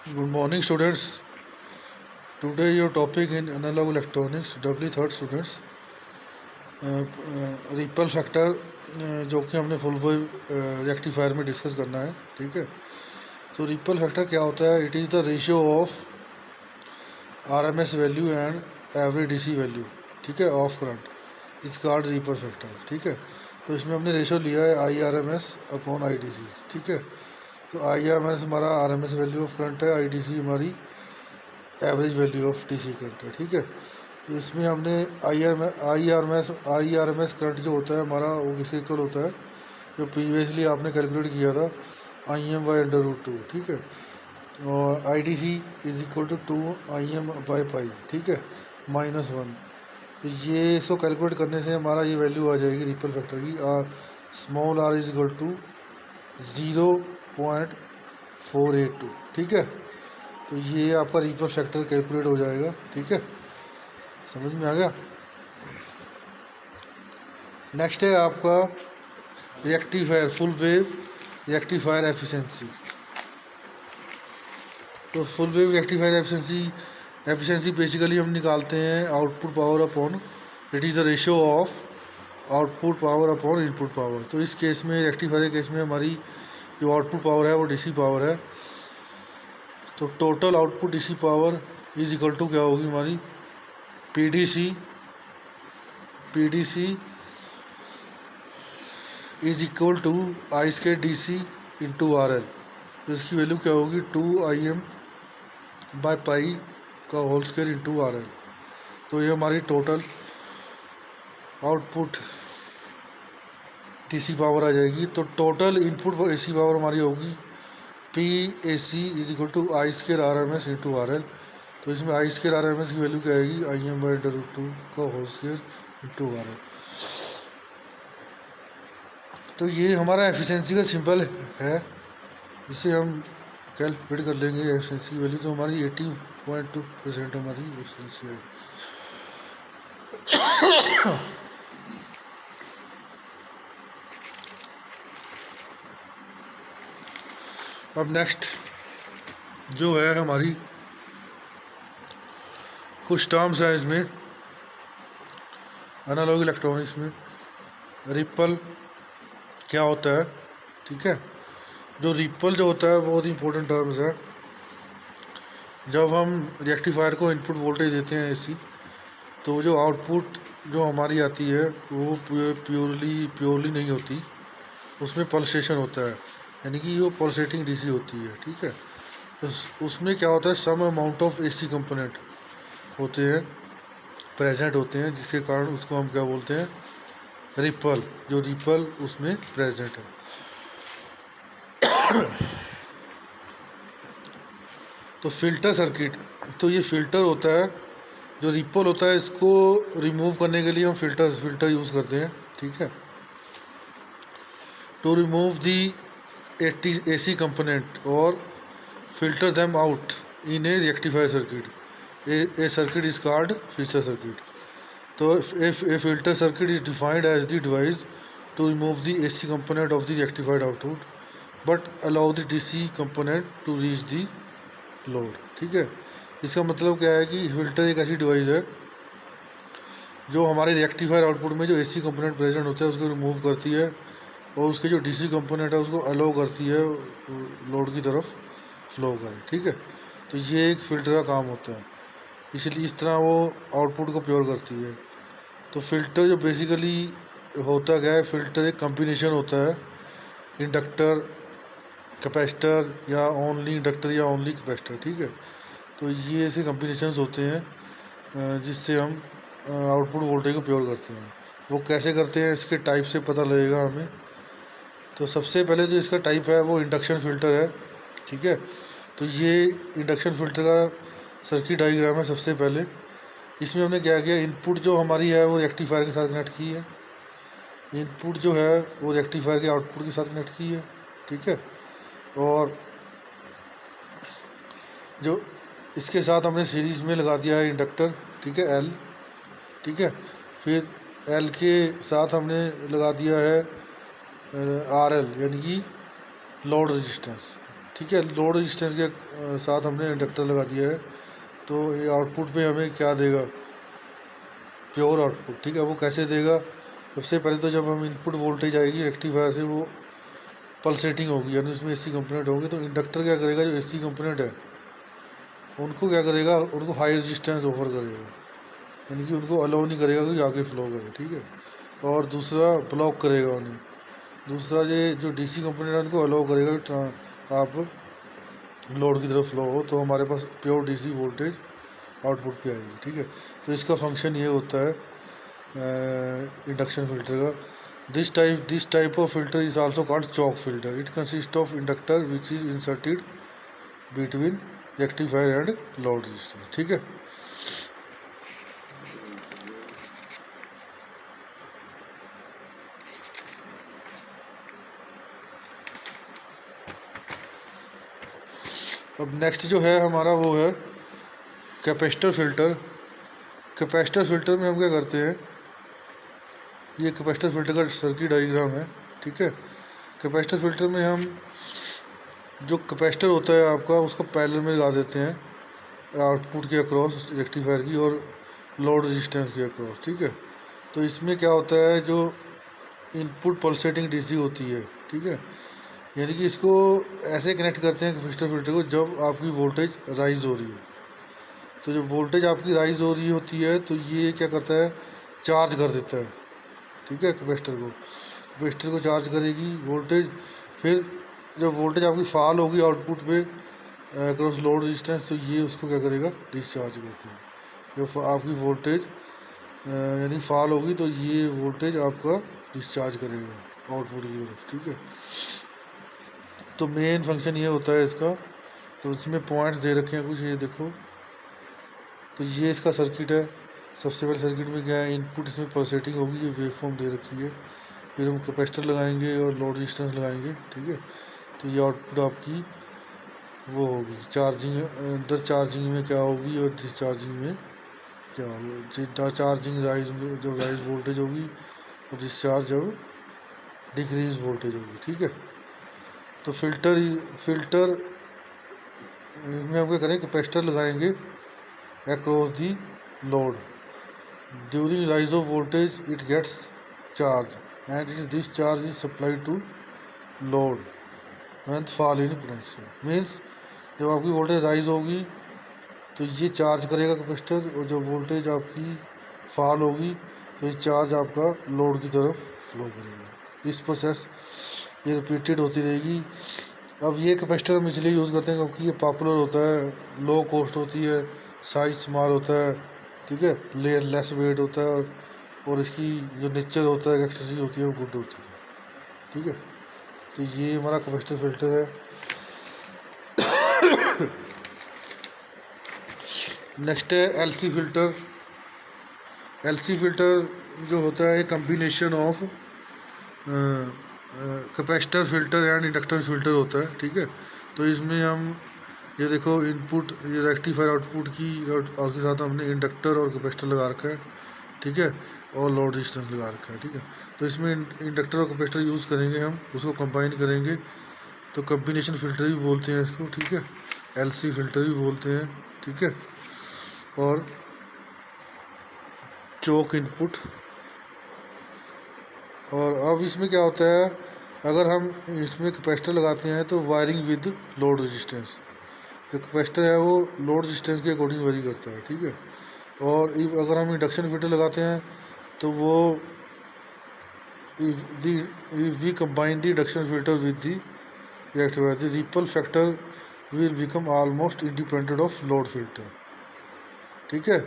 Good morning, students. Today your topic in analog electronics, doubly third students. Ripple factor जो कि हमने full wave rectifier में discuss करना है, ठीक है। तो रिपल फैक्टर क्या होता है? It is the ratio of RMS value and average DC value, ठीक है, of current is called ripple factor, ठीक है। तो इसमें हमने रेशियो लिया है I R M S upon I D C, ठीक है। तो आई आर एम एस हमारा R M S value of current है, आई डी सी हमारी average value of DC current है, ठीक है। तो इसमें हमने आई आर एम एस करंट जो होता है हमारा वो किसके इक्वल होता है, जो प्रीवियसली आपने कैलकुलेट किया था I M by under root 2, ठीक है। और I D C is equal to 2 IM/π, ठीक है, -1। तो ये इसको कैलकुलेट करने से हमारा ये वैल्यू आ जाएगी रिपल फैक्टर की, small R is equal to 0.482, ठीक है। तो ये आपका रिपल फैक्टर कैलकुलेट हो जाएगा, ठीक है। समझ में आ गया। नेक्स्ट है आपका rectifier, full wave rectifier efficiency. तो full wave rectifier efficiency basically हम निकालते हैं output power upon, it is the ratio of output power upon input power. तो इस केस में, रेक्टिफायर के केस में, हमारी जो आउटपुट पावर है वो डीसी पावर है। तो total output DC power is equal to क्या होगी हमारी, PDC is equal to I square D C into R L. तो इसकी वैल्यू क्या होगी, 2 IM/π का whole square into R L. तो ये हमारी टोटल आउटपुट डीसी पावर आ जाएगी। तो टोटल इनपुट एसी पावर हमारी होगी P A C is equal to I square R M S into R L. तो इसमें आई स्क्वायर आर एम एस की वैल्यू क्या आएगी, IM/√2 का whole square into R L. तो ये हमारा एफिशिएंसी का सिंबल है, इसे हम कैलकुलेट कर लेंगे एफिशिएंसी की वैल्यू। तो हमारी 80.2% हमारी एफिशिएंसी है। अब नेक्स्ट जो है हमारी कुछ टर्म्स हैं इसमें एनालॉग इलेक्ट्रॉनिक्स में। रिपल क्या होता है, ठीक है। जो रिपल जो होता है बहुत ही इंपॉर्टेंट टर्म्स है। जब हम रेक्टिफायर को इनपुट वोल्टेज देते हैं एसी, तो जो आउटपुट जो हमारी आती है वो प्योरली नहीं होती, उसमें पल्सेशन होता है, यानी कि वो पल्सेटिंग डीसी होती है, ठीक है। तो उसमें क्या होता है, some amount of AC component होते हैं, प्रेजेंट होते हैं, जिसके कारण उसको हम क्या बोलते हैं, रिपल। जो रिपल उसमें प्रेजेंट है। तो फिल्टर सर्किट, तो ये फिल्टर होता है, जो रिपल होता है इसको रिमूव करने के लिए हम फिल्टर यूज़ करते हैं, ठीक है। To remove the AC component और filter them out in a rectifier circuit. A circuit is called filter circuit. So if a filter circuit is defined as the device to remove the AC component of the rectified output but allow the DC component to reach the load, ठीक है। इसका मतलब क्या है कि filter एक ऐसी device है जो हमारे रेक्टिफायर आउटपुट में जो AC कंपोनेंट प्रेजेंट होता है उसको रिमूव करती है और उसके जो DC कंपोनेंट है उसको अलाउ करती है लोड की तरफ फ्लो करें, ठीक है। तो ये एक फ़िल्टर का काम होता है, इसलिए इस तरह वो आउटपुट को प्योर करती है। तो फिल्टर जो बेसिकली होता क्या है, फिल्टर एक कम्बिनेशन होता है इंडक्टर कैपेसिटर या ओनली इंडक्टर या ओनली कैपेसिटर, ठीक है। तो ये ऐसे कम्बिनेशंस होते हैं जिससे हम आउटपुट वोल्टेज को प्योर करते हैं। वो कैसे करते हैं इसके टाइप से पता लगेगा हमें। तो सबसे पहले जो इसका टाइप है वो इंडक्शन फ़िल्टर है, ठीक है। तो ये इंडक्शन फ़िल्टर का सर्किट डायग्राम है। सबसे पहले इसमें हमने क्या किया, इनपुट जो हमारी है वो रेक्टिफायर के साथ कनेक्ट की है, इनपुट जो है वो रेक्टिफायर के आउटपुट के साथ कनेक्ट की है, ठीक है। और जो इसके साथ हमने सीरीज़ में लगा दिया है इंडक्टर, ठीक है, एल, ठीक है। फिर एल के साथ हमने लगा दिया है आर एल, यानी कि लोड रेजिस्टेंस, ठीक है। लोड रेजिस्टेंस के साथ हमने इंडक्टर लगा दिया है, तो ये आउटपुट पे हमें क्या देगा, प्योर आउटपुट। ठीक है, वो कैसे देगा, सबसे पहले तो जब हम इनपुट वोल्टेज आएगी रेक्टिफायर से वो पल्सेटिंग होगी, यानी उसमें एसी कंपोनेंट होंगे, तो इंडक्टर क्या करेगा, जो एसी कंपोनेंट है उनको क्या करेगा, उनको हाई रेजिस्टेंस ऑफर करेगा, यानी कि उनको अलाउ नहीं करेगा कि आगे फ्लो करे। ठीक है, और दूसरा ब्लॉक करेगा उन्हें। दूसरा ये जो डीसी कंपोनेंट है उनको अलाउ करेगा कि आप लोड की तरफ फ्लो हो, तो हमारे पास प्योर डीसी वोल्टेज आउटपुट पे आएगी। ठीक है, तो इसका फंक्शन ये होता है इंडक्शन फिल्टर का। This type of filter is also called chalk filter. It consist of inductor which is inserted between rectifier and load register. ठीक है, अब नेक्स्ट जो है हमारा वो है कैपेसिटर फिल्टर। कैपेसिटर फिल्टर में हम क्या करते हैं, ये कैपेसिटर फिल्टर का सर्किट डायग्राम है। ठीक है, कैपेसिटर फिल्टर में हम जो कैपेसिटर होता है आपका उसको पैरेलल में लगा देते हैं आउटपुट के अक्रॉस रेक्टिफायर की और लोड रेजिस्टेंस के अक्रॉस। ठीक है, तो इसमें क्या होता है, जो इनपुट पल्सेटिंग डीसी होती है, ठीक है, यानी कि इसको ऐसे कनेक्ट करते हैं कैपेसिटर फिल्टर को जब आपकी वोल्टेज राइज हो रही है। तो जब वोल्टेज आपकी राइज हो रही होती है तो ये क्या करता है, चार्ज कर देता है। ठीक है, कैपेसिटर को चार्ज करेगी वोल्टेज। फिर जब वोल्टेज आपकी फॉल होगी आउटपुट पे अक्रॉस लोड रेजिस्टेंस, तो ये उसको क्या करेगा, डिस्चार्ज करता है। जब आपकी वोल्टेज यानी फॉल होगी तो ये वोल्टेज आपका डिस्चार्ज करेगा आउटपुट की तरफ। ठीक है, तो मेन फंक्शन ये होता है इसका। तो इसमें पॉइंट्स दे रखे हैं कुछ, ये देखो, तो ये इसका सर्किट है। सबसे पहले सर्किट में क्या है, इनपुट इसमें पल्सेटिंग होगी, ये वेव फॉर्म दे रखी है। फिर हम कैपेसिटर लगाएंगे और लोड रेजिस्टेंस लगाएंगे। ठीक है, तो ये आउटपुट आपकी वो होगी चार्जिंग, अंदर चार्जिंग में क्या होगी और डिस्चार्जिंग में क्या होगी। चार्जिंग राइज जो राइज वोल्टेज होगी और डिस्चार्ज जब डिक्रीज वोल्टेज होगी। ठीक है, तो फिल्टर में हम क्या करें, कैपेसिटर लगाएंगे across the load. During rise of voltage it gets charge and this charge is supplied to load when fall in potential. Means जब आपकी वोल्टेज राइज होगी तो ये चार्ज करेगा कैपेसिटर, और जब वोल्टेज आपकी फॉल होगी तो ये चार्ज आपका लोड की तरफ फ्लो करेगा। इस प्रोसेस ये रिपीटेड होती रहेगी। अब ये कैपेसिटर हम इसलिए यूज़ करते हैं क्योंकि ये पॉपुलर होता है, लो कॉस्ट होती है, साइज स्मॉल होता है। ठीक है, लेस वेट होता है, और इसकी जो नेचर होता है, एक्सटेंसिव होती है, वो गुड होती है। ठीक है, तो ये हमारा कैपेसिटर फिल्टर है। नेक्स्ट है एलसी फिल्टर। एलसी फिल्टर जो होता है combination of capacitor filter and inductance filter होता है। ठीक है, तो इसमें हम ये देखो इनपुट, ये रेक्टिफायर आउटपुट की और के साथ हमने इंडक्टर और कैपेसिटर लगा रखा है। ठीक है, और लोड रेजिस्टेंस लगा रखा है। ठीक है, तो इसमें इंडक्टर और कैपेसिटर यूज़ करेंगे, हम उसको कंबाइन करेंगे, तो कम्बिनेशन फिल्टर भी बोलते हैं इसको। ठीक है, एलसी फिल्टर भी बोलते हैं। ठीक है, और चोक इनपुट। और अब इसमें क्या होता है, अगर हम इसमें कैपेसिटर लगाते हैं तो वायरिंग विद लोड रेजिस्टेंस, जो कैपेसिटर है वो लोड रेजिस्टेंस के अकॉर्डिंग वेरी करता है। ठीक है, और अगर हम इंडक्शन फिल्टर लगाते हैं तो वो we combine the induction filter with the rectifier, the ripple factor will become almost independent of load filter. ठीक है,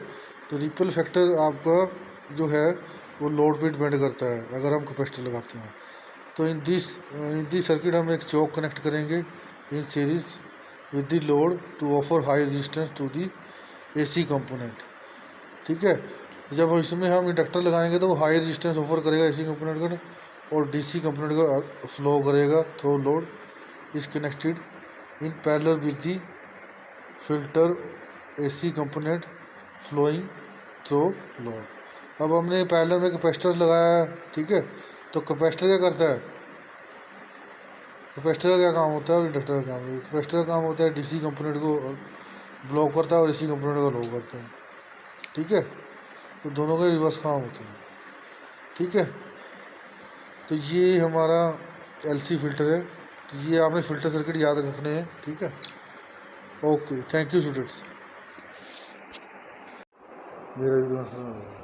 तो रिपल फैक्टर आपका जो है वो लोड पे डिपेंड करता है अगर हम कैपेसिटर लगाते हैं। तो इन दिस सर्किट हम एक चौक कनेक्ट करेंगे in series with the load to offer high resistance to the AC component। ठीक है, जब इसमें हम इंडक्टर लगाएंगे तो वो हाई रेजिस्टेंस ऑफर करेगा AC कंपोनेंट का, और DC कंपोनेंट का फ्लो करेगा through load is connected in parallel with the filter AC component flowing through load. अब हमने पैरेलल में कैपेसिटर लगाया है। ठीक है, तो कैपेसिटर क्या करता है, कैपेसिटर का क्या काम होता है और इंडक्टर का काम है? कैपेसिटर का काम होता है डीसी कंपोनेंट को ब्लॉक करता है और एसी कंपोनेंट को लो करता है, ठीक है। तो दोनों का रिवर्स काम होता है, ठीक है। तो ये हमारा एलसी फिल्टर है। तो ये आपने फिल्टर सर्किट याद रखने हैं, ठीक है। Okay, thank you students. मेरा भी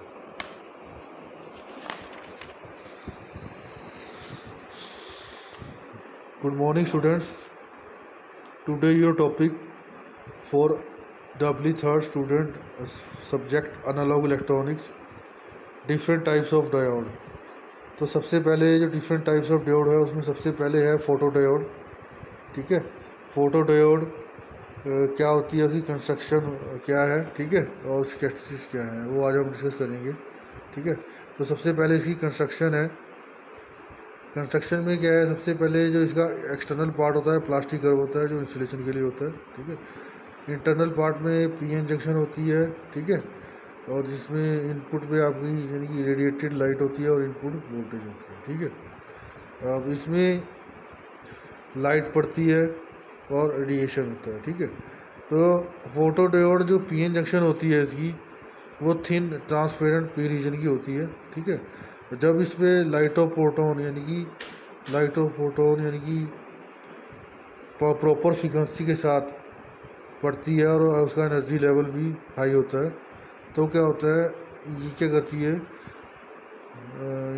Good morning students. Today your topic for W3rd student subject analog electronics, different types of diode. तो सबसे पहले जो डिफरेंट टाइप्स ऑफ डायोड है उसमें सबसे पहले है फोटो डायोड, ठीक है। फोटो डायोड क्या होती है, उसकी कंस्ट्रक्शन क्या है, ठीक है, और उसकी कैरेक्टरिस्टिक्स क्या है, वो आज हम डिस्कस करेंगे, ठीक है। तो सबसे पहले इसकी कंस्ट्रक्शन है। कंस्ट्रक्शन में क्या है, सबसे पहले जो इसका एक्सटर्नल पार्ट होता है प्लास्टिक कर्व होता है जो इंसुलेशन के लिए होता है, ठीक है। इंटरनल पार्ट में पीएन जंक्शन होती है, ठीक है, और जिसमें इनपुट पे आपकी यानी कि रेडिएटेड लाइट होती है और इनपुट वोल्टेज होती है, ठीक है। अब इसमें लाइट पड़ती है और रेडिएशन होता है, ठीक है। तो फोटो डायोड जो पीएन जंक्शन होती है इसकी, वो थिन ट्रांसपेरेंट पी रीजन की होती है, ठीक है। जब इस पर लाइट ऑफ फोटोन यानी कि प्रॉपर फ्रीक्वेंसी के साथ पड़ती है और उसका एनर्जी लेवल भी हाई होता है, तो क्या होता है, ये क्या करती है,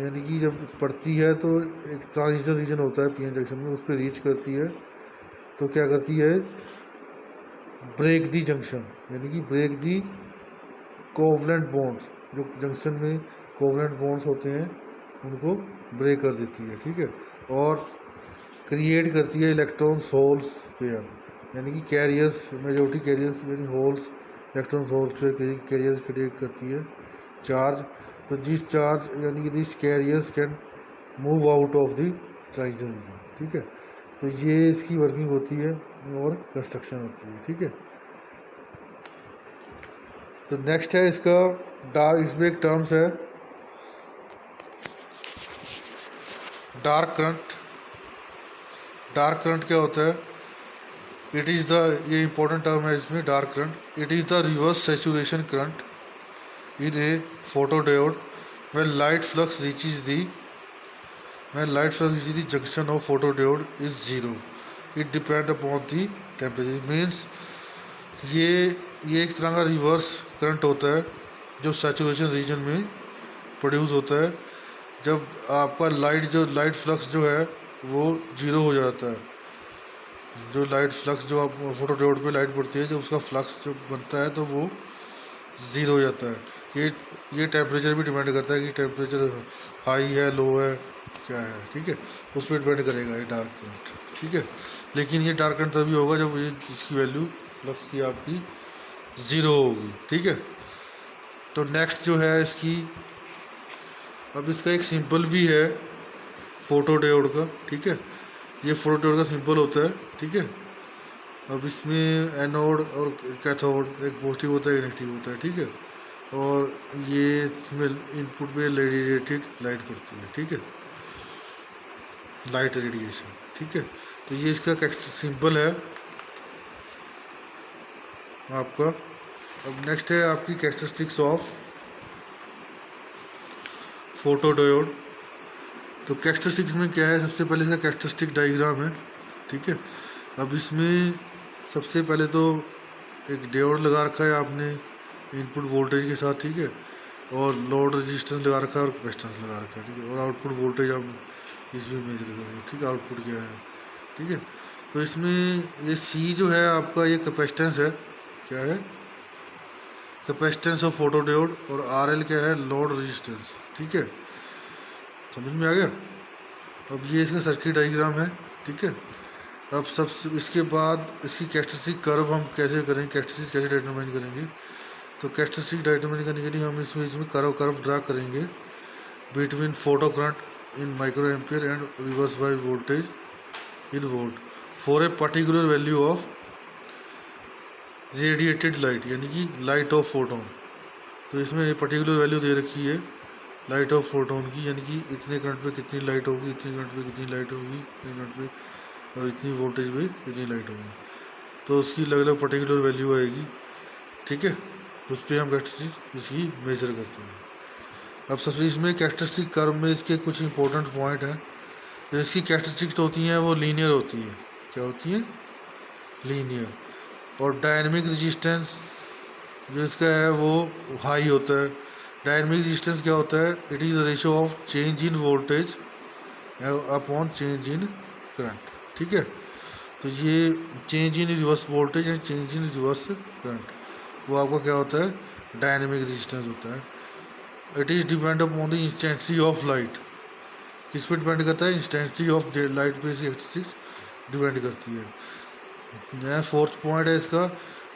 यानी कि जब पड़ती है तो एक ट्रांजिशन रीजन होता है पीएन जंक्शन में, उस पर रीच करती है तो क्या करती है, ब्रेक दी जंक्शन, यानी कि ब्रेक दी कोवलेंट बॉन्ड्स, जो जंक्शन में कोवलेंट बॉन्ड्स होते हैं उनको ब्रेक कर देती है, ठीक है। और क्रिएट करती है इलेक्ट्रॉन्स होल्स पेयर, यानी कि कैरियर्स, मेजॉरिटी कैरियर्स यानी holes electrons holes pair carriers create करती है चार्ज। तो जिस चार्ज यानी कि this carriers can move out of the transition, ठीक है। तो ये इसकी वर्किंग होती है और कंस्ट्रक्शन होती है, ठीक है। तो नेक्स्ट है इसका इसमें एक टर्म्स है डार्क करंट। डार्क करंट क्या होता है, इट इज़ द, ये इंपॉर्टेंट टर्म है इसमें, dark current. It is the reverse saturation current in A photo diode when light flux reaches the junction of photodiode is zero. It depend upon the temperature. Means ये एक तरह का reverse current होता है जो saturation region में produce होता है जब आपका लाइट फ्लक्स जो है वो जीरो हो जाता है। जो लाइट फ्लक्स जो आप फोटो डायोड पे लाइट पड़ती है, जब उसका फ्लक्स जो बनता है तो वो ज़ीरो हो जाता है। ये टेम्परेचर भी डिपेंड करता है कि टेम्परेचर हाई है लो है क्या है, ठीक है, उस पर डिपेंड करेगा ये डार्क करंट, ठीक है। लेकिन ये डार्क करंट तभी होगा जब ये इसकी वैल्यू फ्लक्स की आपकी ज़ीरो होगी, ठीक है। तो नेक्स्ट जो है इसकी, अब इसका एक सिंपल भी है फोटो डायोड का, ठीक है। ये फोटो डायोड का सिंपल होता है, ठीक है। अब इसमें एनोड और कैथोड, एक पॉजिटिव होता है एक नेगेटिव होता है, ठीक है। और ये इसमें इनपुट में रेडिएटेड लाइट पड़ती है, ठीक है, लाइट रेडिएशन, ठीक है। तो ये इसका सिंपल है आपका। अब नेक्स्ट है आपकी कैरेक्टरिस्टिक्स ऑफ फोटो डायोड। तो कैरेक्टरिस्टिक्स में क्या है, सबसे पहले इसका कैरेक्टरिस्टिक डायग्राम है, ठीक है। अब इसमें सबसे पहले तो एक डायोड लगा रखा है आपने इनपुट वोल्टेज के साथ, ठीक है, और लोड रेजिस्टेंस लगा रखा है और कैपेसिटेंस लगा रखा है, ठीक है, और आउटपुट वोल्टेज आप इसमें मेजर करेंगे, ठीक है, आउटपुट क्या है, ठीक है। तो इसमें ये सी जो है आपका ये कैपेसिटेंस है, क्या है, कैपेसिटेंस ऑफ फोटो डायोड, और आर एल क्या है, लोड रेजिस्टेंस, ठीक है, समझ में आ गया। अब ये इसका सर्किट डायग्राम है, ठीक है। अब सब इसके बाद इसकी कैरेक्टरिस्टिक कर्व हम कैसे करेंगे, कैरेक्टरिस्टिक कैसे डिटरमाइन करेंगे। तो कैरेक्टरिस्टिक डिटरमाइन करने के लिए हम इसमें कर्व ड्रा करेंगे between photo current in micro ampere and reverse by voltage in volt for a particular value of radiated light, यानी कि लाइट ऑफ फोटोन। तो इसमें ये पर्टिकुलर वैल्यू दे रखी है लाइट ऑफ फोटोन की, यानी कि इतने करंट पे कितनी लाइट होगी, इतने करंट पे कितनी लाइट होगी, इतने करंट पे और इतनी वोल्टेज पे इतनी लाइट होगी, तो उसकी अलग अलग पर्टिकुलर वैल्यू आएगी, ठीक है। उस पर हम कैरेक्टरिस्टिक इसकी मेजर करते हैं। अब सबसे इसमें कैरेक्टरिस्टिक कर्व में इसके कुछ इंपॉर्टेंट पॉइंट हैं। जो इसकी कैरेक्टरिस्टिक्स होती हैं वो लीनियर होती है। क्या होती है? लीनियर। और डायनेमिक रेजिस्टेंस जो इसका है वो हाई होता है। डायनेमिक रेजिस्टेंस क्या होता है? It is the ratio of change in voltage upon change in current, ठीक है। तो ये change in reverse voltage and change in reverse current, वो आपका क्या होता है? डायनेमिक रेजिस्टेंस होता है। It is depend upon the intensity of light. किस पे डिपेंड करता है? इंस्टेंसिटी ऑफ लाइट पे इसकी डिपेंड करती है। फोर्थ पॉइंट है इसका,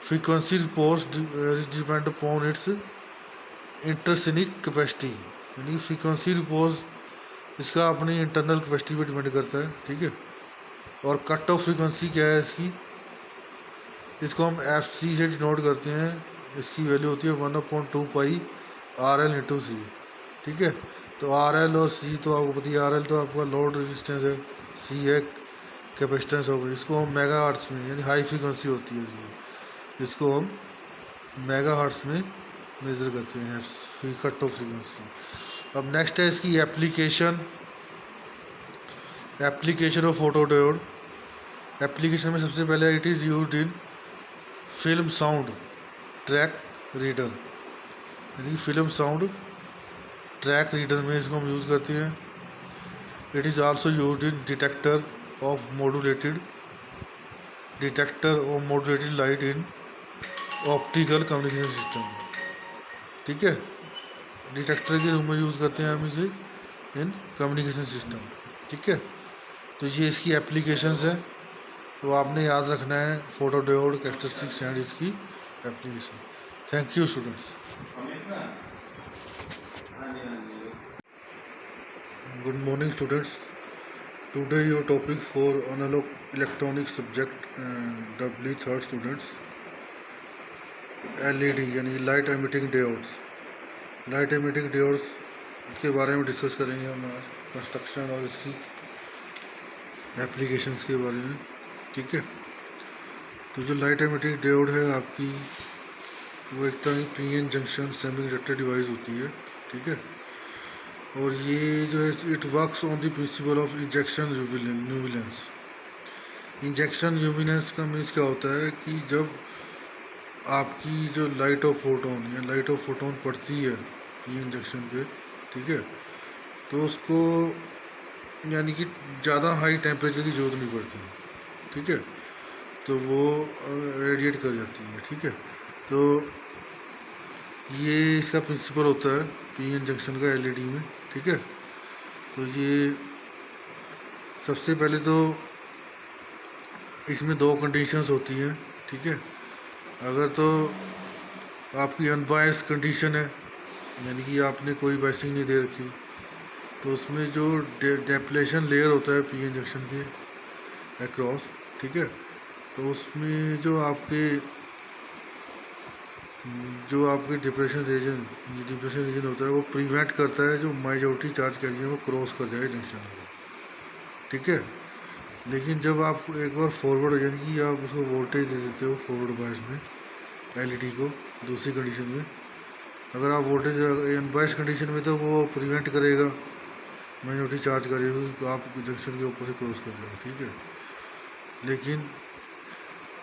frequency response depend upon its intrinsic capacity, यानी फ्रीक्वेंसी रिस्पॉन्स इसका अपनी इंटरनल कैपेसिटी पे डिपेंड करता है, ठीक है। और कट ऑफ फ्रीक्वेंसी क्या है इसकी? इसको हम एफ सी से डिनोट करते हैं। इसकी वैल्यू होती है 1/2 पाई आर एल इंटू सी, ठीक है। तो आर एल और सी तो आपको पता है, आर एल तो आपका लोड रेजिस्टेंस है, सी है कैपेसिटेंस ऑफ। इसको हम मेगा हर्ट्ज में, यानी हाई फ्रीक्वेंसी होती है इसको हम मेगा हर्ट्ज में मेज़र करते हैं कट ऑफ फ्रीक्वेंसी। अब नेक्स्ट है इसकी एप्लीकेशन ऑफ फोटोडायोड। एप्लीकेशन में सबसे पहले it is used in film sound track reader, यानी फिल्म साउंड ट्रैक रीडर में इसको हम यूज़ करते हैं। It is also used in detector of modulated light in optical communication system, ठीक है। डिटेक्टर के रूप में यूज़ करते हैं हम इसे इन कम्युनिकेशन सिस्टम, ठीक है। तो ये इसकी एप्लीकेशंस हैं, तो आपने याद रखना है फोटोडायोड कैरेक्टरिस्टिक्स एंड इसकी application. Thank you students. Good morning students. Today your topic for analogue electronic subject W third students, LED यानी light emitting diodes. Light emitting diodes के बारे में डिस्कस करेंगे हम आज, कंस्ट्रक्शन और इसकी एप्लीकेशंस के बारे में, ठीक है। तो जो लाइट एमिटिंग डायोड है आपकी, वो एक तरह की पीएन जंक्शन सेमीकंडक्टर डिवाइस होती है, ठीक है। और ये जो है it works on the principle of injection luminance. Injection luminance का मीन्स क्या होता है कि जब आपकी जो लाइट ऑफ फोटोन या लाइट ऑफ फोटोन पड़ती है पीएन जंक्शन पे, ठीक है, तो उसको यानी कि ज़्यादा हाई टेम्परेचर की ज़रूरत नहीं पड़ती, ठीक है, तो वो रेडिएट कर जाती है, ठीक है। तो ये इसका प्रिंसिपल होता है पीएन जंक्शन का एलईडी में, ठीक है। तो ये सबसे पहले तो इसमें दो कंडीशंस होती हैं, ठीक है। अगर तो आपकी अनबायस कंडीशन है, यानी कि आपने कोई बाइसिंग नहीं दे रखी, तो उसमें जो डेप्लेशन लेयर होता है पीएन जंक्शन के अक्रॉस, ठीक है, तो उसमें जो आपके डिप्रेशन रीजन होता है वो प्रिवेंट करता है जो मेजॉरिटी चार्ज कैरियर वो क्रॉस कर जाए जंक्शन को, ठीक है। लेकिन जब आप एक बार फॉरवर्ड यानी कि आप उसको वोल्टेज दे देते हो फॉरवर्ड बायस में एलईडी को, दूसरी कंडीशन में अगर आप वोल्टेज अनबायस कंडीशन में, तो वो प्रिवेंट करेगा मेजॉरिटी चार्ज करेगा आप जंक्शन के ऊपर से क्रॉस कर जाओ, ठीक है। लेकिन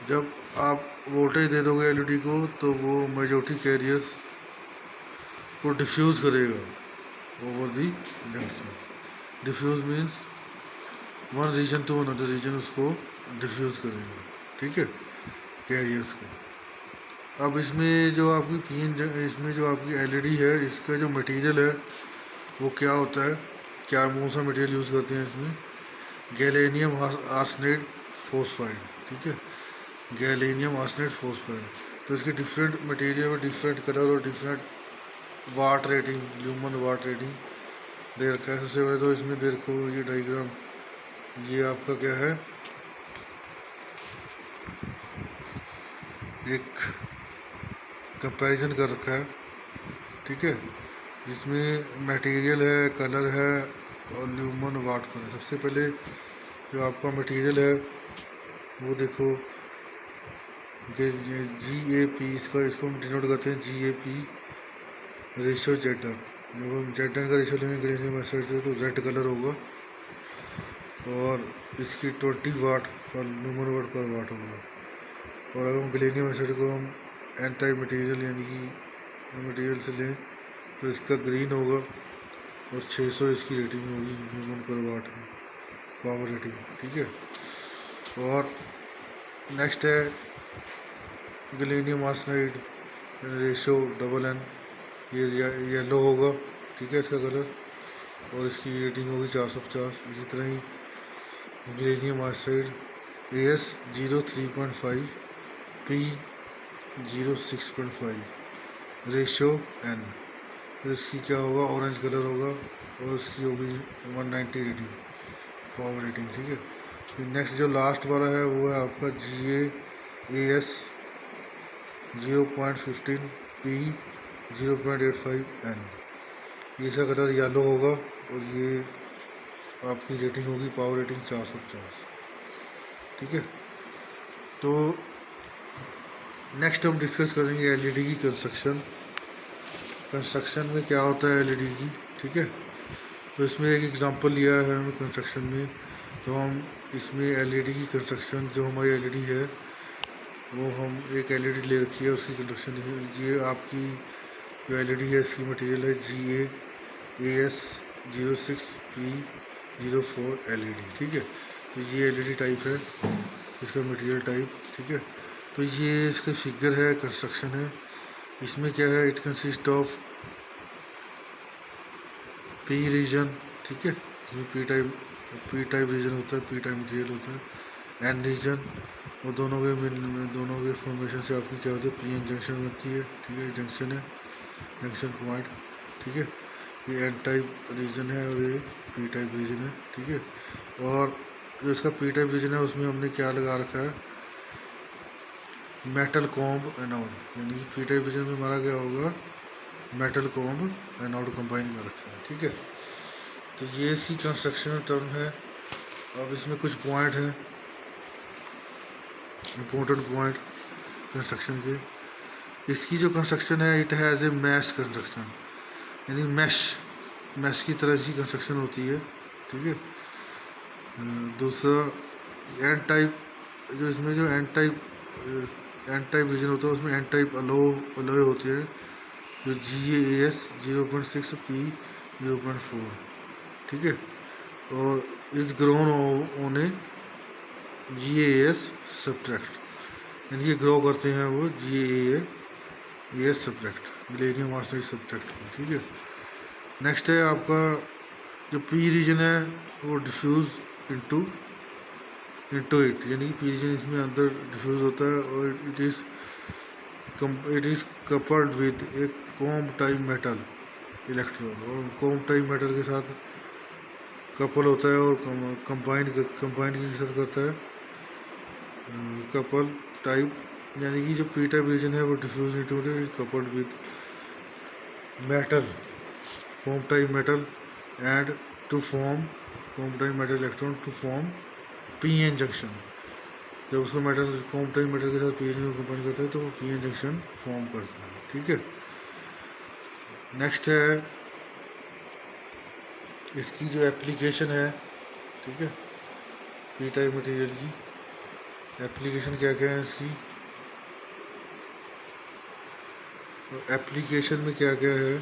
जब आप वोल्टेज दे दोगे एलईडी को, तो वो मेजॉरिटी कैरियर्स को डिफ्यूज़ करेगा over the junction. Diffuse means one region to another region उसको डिफ्यूज़ करेगा, ठीक है, कैरियर्स को। अब इसमें जो आपकी एलईडी है, इसका जो मटेरियल है वो क्या होता है, क्या कौन सा मटेरियल यूज़ करते हैं इसमें? गैलेनियम आर्सेनाइड फॉस्फाइड, ठीक है, गैलेनियम आर्सेनाइड फॉस्फाइड। तो इसके डिफरेंट मटेरियल में डिफरेंट कलर और डिफरेंट वाट रेटिंग, ल्यूमन वाट रेटिंग दे रखा है। सबसे पहले तो इसमें दे रखो ये डायग्राम, ये आपका क्या है, एक कंपैरिजन कर रखा है, ठीक है, जिसमें मटेरियल है, कलर है और ल्यूमन वाट पर है। सबसे पहले जो आपका मटेरियल है वो देखो GAP, इसको हम डिनोट करते हैं GAP रेशो ZN। जब हम ZN का रेशो लेंगे गैलियम आर्सेनाइड से तो रेड कलर होगा और इसकी 20 वाट पर न्यूमन वाट पर वाट होगा। और अगर हम गैलियम आर्सेनाइड को हम एन टाइप मटेरियल यानी कि मटेरियल से लें तो इसका ग्रीन होगा और 600 इसकी रेटिंग होगी न्यूमन पर वाट में, पावर रेटिंग, ठीक है। और नेक्स्ट है गैलियम आर्सेनाइड रेशो NN, ये येलो होगा, ठीक है, इसका कलर, और इसकी रेटिंग होगी 450। इसी तरह ही gallium arsenide AS03.5 P06.5 ratio N, तो इसकी क्या होगा, ऑरेंज कलर होगा और इसकी होगी 190 रेटिंग, पावर रेटिंग, ठीक है। फिर नेक्स्ट जो लास्ट वाला है वो है आपका GAS 0.15 P0.85N, ये इसका कलर येलो होगा और ये आपकी रेटिंग होगी, पावर रेटिंग 450, ठीक है। तो नेक्स्ट हम डिस्कस करेंगे LED की कंस्ट्रक्शन में क्या होता है LED की, ठीक है। तो इसमें एक एग्जांपल लिया है हमें कंस्ट्रक्शन में, तो हम इसमें LED की कंस्ट्रक्शन, जो हमारी LED है वो हम एक LED ले रखी है, उसकी कंस्ट्रक्शन ये आपकी जो LED है इसकी मटेरियल है GAS 06 P04 LED, ठीक है। तो ये LED टाइप है, इसका मटेरियल टाइप, ठीक है। तो ये इसका फिगर है, कंस्ट्रक्शन है। इसमें क्या है, it consist of P region, ठीक है, इसमें P टाइप रीजन होता है, P टाइप मटेरियल होता है, N रीजन, और दोनों के फॉर्मेशन से आपकी क्या होती है, PN जंक्शन बनती है, ठीक है, जंक्शन है, जंक्शन पॉइंट, ठीक है। ये N टाइप रीजन है और ये P टाइप रीजन है, ठीक है। और जो इसका P टाइप रीजन है उसमें हमने क्या लगा रखा है, मेटल कॉम्ब एनोड, यानी कि P टाइप रीजन में हमारा क्या होगा, मेटल कॉम्ब एनोड कंबाइन कर रखा है, ठीक है। तो ये इसकी कंस्ट्रक्शन टर्म है। अब इसमें कुछ पॉइंट हैं, इम्पोर्टेंट पॉइंट कंस्ट्रक्शन के। इसकी जो कंस्ट्रक्शन है, it has a mesh construction, यानी मैश की तरह की कंस्ट्रक्शन होती है, ठीक है। दूसरा एन टाइप, जो इसमें जो एन टाइप रीजन होता है उसमें एन टाइप अलॉय होती है, जो GAS 0.6 P0.4, ठीक है। और इस ग्रोन होने GAS सब्ट्रैक्ट, यानी ये ग्रो करते हैं वो GAS subtract, gallium arsenide subtract, ठीक है। नेक्स्ट है आपका जो P रीजन है वो डिफ्यूज इनटू इट, यानी कि P रीजन इसमें अंदर डिफ्यूज होता है और it is coupled with A comb type metal electrode, और कॉम्ब टाइप मेटल के साथ कपल होता है और कंबाइन के साथ करता है कपल टाइप, यानी कि जो P टाइप रीजन है वो diffuse into it coupled with metal comb type metal and to form comb type metal electron to form PN junction. जब उसको मेटल कॉम्ब टाइप मेटल के साथ PN में कंबाइन करता है तो वो PN जंक्शन फॉर्म करता है, ठीक है। नेक्स्ट है इसकी जो एप्लीकेशन है, ठीक है, P टाइप मटेरियल की एप्लीकेशन क्या क्या है इसकी, एप्लीकेशन में क्या क्या है।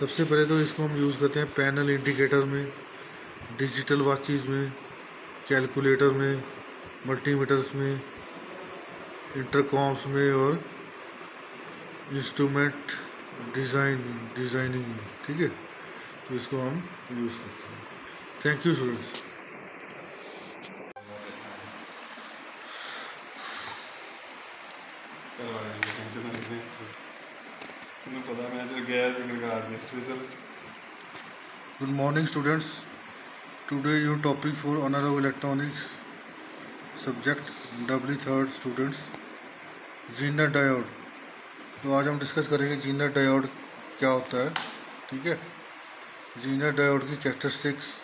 सबसे पहले तो इसको हम यूज़ करते हैं पैनल इंडिकेटर में, डिजिटल वॉचेस में, कैलकुलेटर में, मल्टीमीटर्स में, इंटरकॉम्स में और इंस्ट्रूमेंट डिज़ाइनिंग में, ठीक है। तो इसको हम यूज़ करते हैं। Thank you students. Good morning students. Today your topic for analog electronics subject W3rd students, Zener diode. तो आज हम डिस्कस करेंगे Zener डायोड क्या होता है, ठीक है, Zener डायोड की कैरेक्टरिस्टिक्स,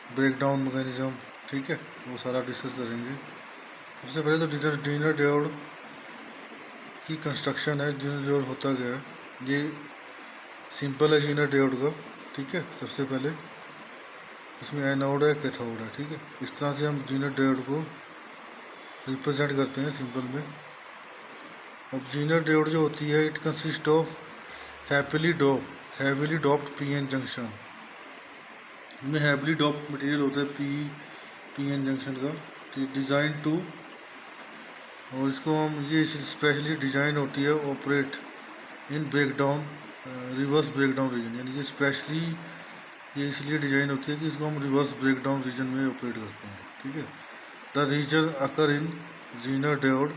ब्रेक डाउन मैकेनिज्म, ठीक है, वो सारा डिस्कस करेंगे। सबसे पहले तो जीनर डायोड की कंस्ट्रक्शन है। जीनर डायोड होता क्या है, ये सिंपल है जीनर डायोड का, ठीक है। सबसे पहले इसमें एनोड है, कैथोड है, ठीक है। इस तरह से हम जीनर डायोड को रिप्रेजेंट करते हैं सिंपल में। अब जीनर डायोड जो होती है, it consist of heavily doped PN junction. में हैवीली डोप्ड मटेरियल होता है पीएन जंक्शन का, डिज़ाइन टू, और इसको हम ये स्पेशली डिज़ाइन होती है operate in breakdown reverse breakdown reason, यानी कि स्पेशली ये इसलिए डिज़ाइन होती है कि इसको हम रिवर्स ब्रेकडाउन रीजन में ऑपरेट करते हैं, ठीक है। The region occur in zener diode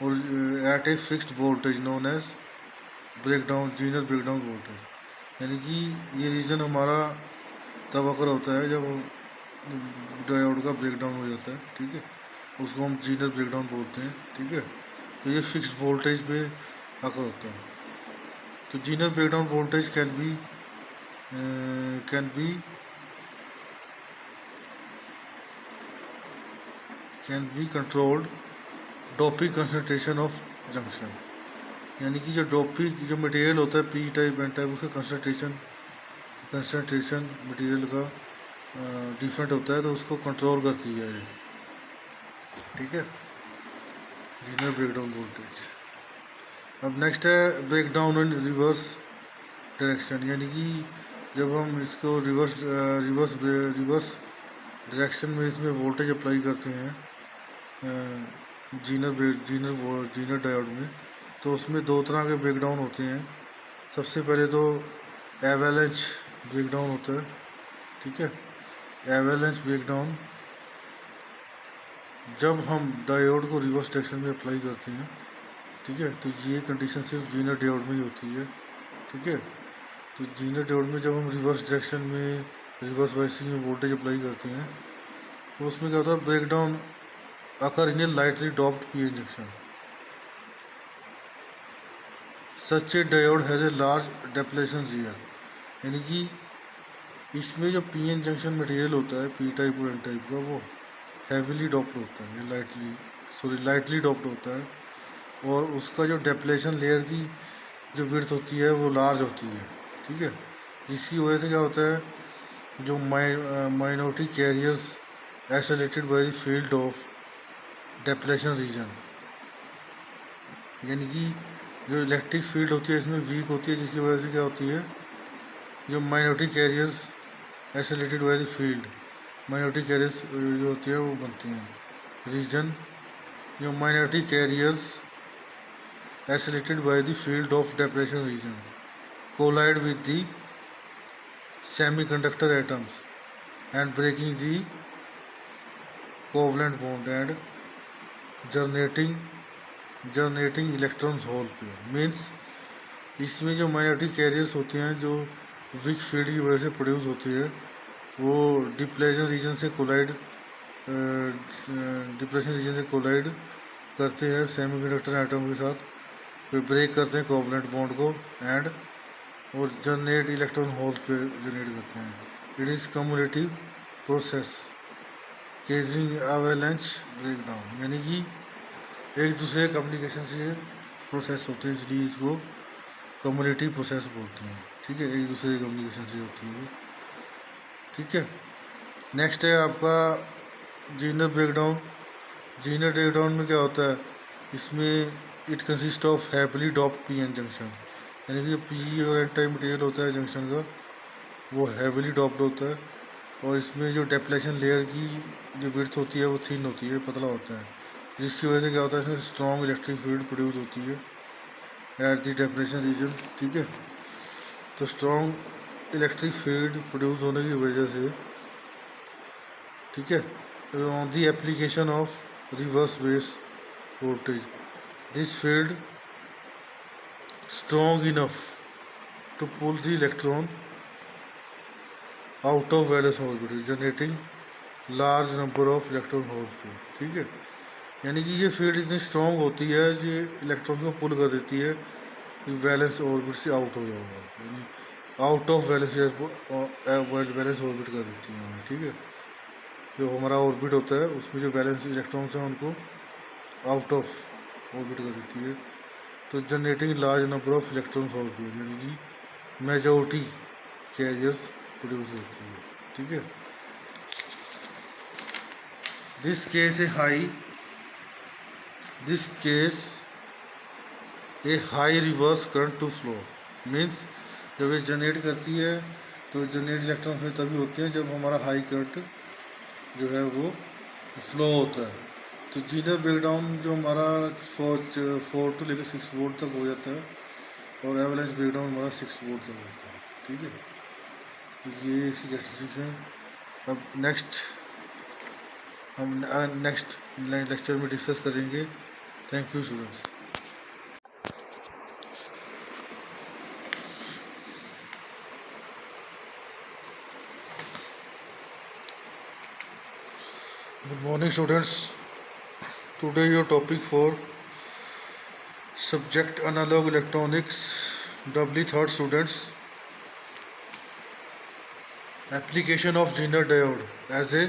और at a fixed voltage known as zener breakdown voltage, यानी कि ये रीजन हमारा तब अकर होता है जब डायोड का ब्रेकडाउन हो जाता है, ठीक है। उसको हम जीनर ब्रेकडाउन बोलते हैं, ठीक है। तो ये फिक्स्ड वोल्टेज पे अकर होता है। तो Zener breakdown voltage can be controlled doping concentration of junction, यानी कि जो डोपिंग जो मटेरियल होता है पी टाइप एन टाइप, उसका कंसंट्रेशन मटेरियल का डिफरेंट होता है, तो उसको कंट्रोल करती है ये, ठीक है, जीनर ब्रेकडाउन वोल्टेज। अब नेक्स्ट है ब्रेकडाउन इन रिवर्स डायरेक्शन, यानी कि जब हम इसको रिवर्स डायरेक्शन में इसमें वोल्टेज अप्लाई करते हैं जीनर डायोड में, तो उसमें दो तरह के ब्रेकडाउन होते हैं। सबसे पहले तो एवेलेंच ब्रेकडाउन होता है, ठीक है। एवेलेंच ब्रेकडाउन जब हम डायोड को रिवर्स डायरेक्शन में अप्लाई करते हैं, ठीक है, तो ये कंडीशन सिर्फ जीनर डायोड में ही होती है, ठीक है। तो जीनर डायोड में जब हम रिवर्स डायरेक्शन में रिवर्स बायसिंग में वोल्टेज अप्लाई करते हैं, तो उसमें क्या होता है, breakdown occur in a lightly doped PN junction. Such a diode has a large depletion region, यानी कि इसमें जो पीएन जंक्शन मटेरियल होता है पी टाइप और एन टाइप का, वो हैवीली डॉप्ड होता है, या लाइटली डॉप्ड होता है, और उसका जो डेप्लेशन लेयर की जो विड्थ होती है वो लार्ज होती है, ठीक है। जिसकी वजह से क्या होता है, जो minority carriers isolated by the field of depletion region, यानी कि जो इलेक्ट्रिक फील्ड होती है इसमें वीक होती है, जिसकी वजह से क्या होती है, जो minority carriers isolated by the field, minority carriers जो होती है वो बनती हैं रीजन, जो minority carriers isolated by the field of depletion region collide with the semiconductor atoms and breaking the covalent bond and generating electrons hole pair. Means इसमें जो minority carriers होते हैं जो वीक फील्ड की वजह से प्रोड्यूस होती है, वो डिप्लेशन रीजन से कोलाइड करते हैं सेमीकंडक्टर एटम के साथ, फिर ब्रेक करते हैं कोवलेंट बॉन्ड को और generate electron hole pair generate करते हैं। It is cumulative process causing avalanche breakdown, यानी कि एक दूसरे कम्युनिकेशन से प्रोसेस होते हैं, इसलिए इसको कम्युलेटिव प्रोसेस बोलते हैं, ठीक है। एक दूसरे कम्युनिकेशन से होती है, ठीक है। नेक्स्ट है आपका जीनर ब्रेकडाउन। जीनर ब्रेकडाउन में क्या होता है, इसमें it consist of heavily doped PN junction, यानी कि पी और एन टाइप मटेरियल होता है जंक्शन का, वो हैवीली डॉप्ड होता है, और इसमें जो डेप्लेशन लेयर की जो विड्थ होती है वो थिन होती है, पतला होता है, जिसकी वजह से क्या होता है, इसमें स्ट्रॉन्ग इलेक्ट्रिक फील्ड प्रोड्यूस होती है एट द डेप्लेशन रीजन, ठीक है। तो स्ट्रॉन्ग इलेक्ट्रिक फील्ड प्रोड्यूस होने की वजह से, ठीक है, on the application of reverse base voltage this field strong enough to pull the electron out of valence orbit generating large number of electron holes, ठीक है। यानी कि ये फील्ड इतनी स्ट्रॉन्ग होती है ये इलेक्ट्रॉन को पुल कर देती है कि वैलेंस ऑर्बिट से आउट हो जाएगा, यानी आउट ऑफ बैलेंस ऑर्बिट कर देती है हमें, ठीक है। जो हमारा ऑर्बिट होता है उसमें जो बैलेंस इलेक्ट्रॉन्स हैं उनको आउट ऑफ ऑर्बिट कर देती है। तो generating large number of electrons orbit, यानी कि मेजॉरिटी कैरियर्स प्रोड्यूस होती है, ठीक है। This case a high reverse current to flow means जब ये जनरेट करती है तो जनरेट इलेक्ट्रॉन फिर तभी होते हैं जब हमारा हाई करंट जो है वो फ्लो होता है। तो जीनर ब्रेकडाउन जो हमारा 4 टू लेकर 6 वोल्ट तक हो जाता है और एवरेज ब्रेकडाउन हमारा 6 वोल्ट तक होता है, ठीक है। तो ये इसकी कैरेक्टरिस्टिक्स हैं। अब हम नेक्स्ट लेक्चर में डिस्कस करेंगे। Thank you students. Good morning students. Today your topic for subject analog electronics doubly third students, application of Zener diode as a